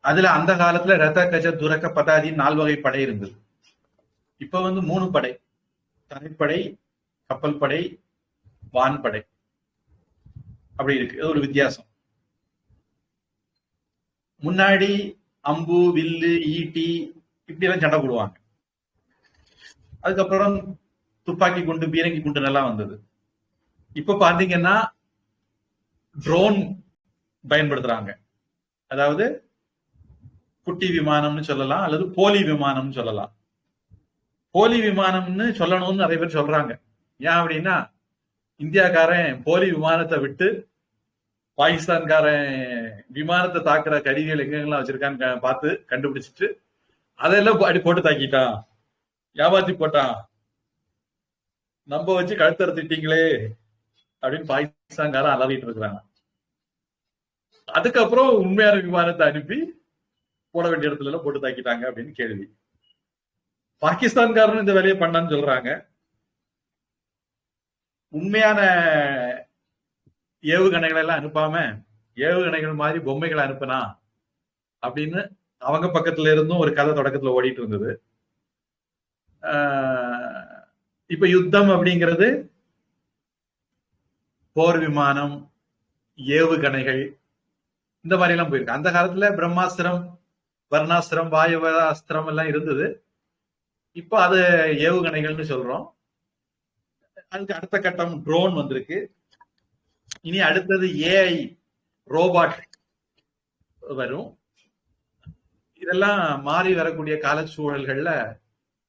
அதுல அந்த காலத்துல ரத கஜ துரக்க பதாதி 4 வகை படை இருந்தது. இப்ப 3 படை: தரைப்படை, கப்பல் படை, வான்படை. அப்படி இருக்கு. ஒரு வித்தியாசம். முன்னாடி அம்பு, வில்லு, ஈட்டி இப்படி எல்லாம் சண்டை போடுவாங்க. அதுக்கப்புறம் துப்பாக்கி குண்டு, பீரங்கி குண்டு எல்லாம் வந்தது. இப்ப பாத்தீங்கன்னா ட்ரோன் பயன்படுத்துறாங்க. அதாவது குட்டி விமானம்னு சொல்லலாம், அல்லது போலி விமானம்னு சொல்லலாம். போலி விமானம்னு சொல்லணும்னு நிறைய பேர் சொல்றாங்க. ஏன் அப்படின்னா, இந்தியாக்காரன் போலி விமானத்தை விட்டு பாகிஸ்தான்காரன் விமானத்தை தாக்குற கருவிகள் எங்கெல்லாம் வச்சிருக்கான்னு பார்த்து கண்டுபிடிச்சிட்டு அதெல்லாம் அடி போட்டு தாக்கிட்டான், ஏமாத்தி போட்டான், நம்ம வச்சு கழுத்தறுத்திட்டீங்களே அப்படின்னு பாகிஸ்தான்காரன் அலறிட்டு இருக்கிறாங்க. அதுக்கப்புறம் உண்மையான விமானத்தை அனுப்பி போட வேண்டிய இடத்துல எல்லாம் போட்டு தாக்கிட்டாங்க அப்படின்னு கேள்வி. பாகிஸ்தான்காரன் இந்த வேலையை பண்ணான்னு சொல்றாங்க. உண்மையான ஏவுகணைகளை எல்லாம் அனுப்பாம ஏவுகணைகள் மாதிரி பொம்மைகளை அனுப்புனா அப்படின்னு அவங்க பக்கத்துல இருந்தும் ஒரு கதை தொடக்கத்துல ஓடிட்டு இருந்தது. இப்ப யுத்தம் அப்படிங்கிறது போர் விமானம், ஏவுகணைகள் இந்த மாதிரி எல்லாம் போயிருக்கு. அந்த காலத்துல பிரம்மாஸ்திரம், வர்ணாஸ்திரம், வாயுவாஸ்திரம் எல்லாம் இருந்தது. இப்ப அது ஏவுகணைகள்னு சொல்றோம். அதுக்கு அடுத்த கட்டம் ட்ரோன் வந்திருக்கு. இனி அடுத்தது ஏஐ, ரோபாட் வரும். இதெல்லாம் மாறி வரக்கூடிய கால சூழல்கள்ல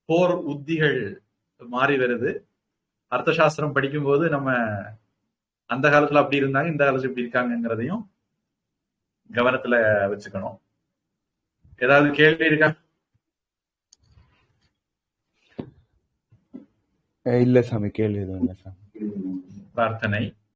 போர் உத்திகள் மாறி வருது. அர்த்தசாஸ்திரம் படிக்கும்போது நம்ம அந்த காலத்துல அப்படி இருந்தாங்க, இந்த காலத்துல இப்படி இருக்காங்கிறதையும் கவனத்துல வச்சுக்கணும். ஏதாவது கேள்வி இருக்கா? இல்ல சாமி, கேள்வி எதுவும் இல்ல சாமி. பிரார்த்தனை.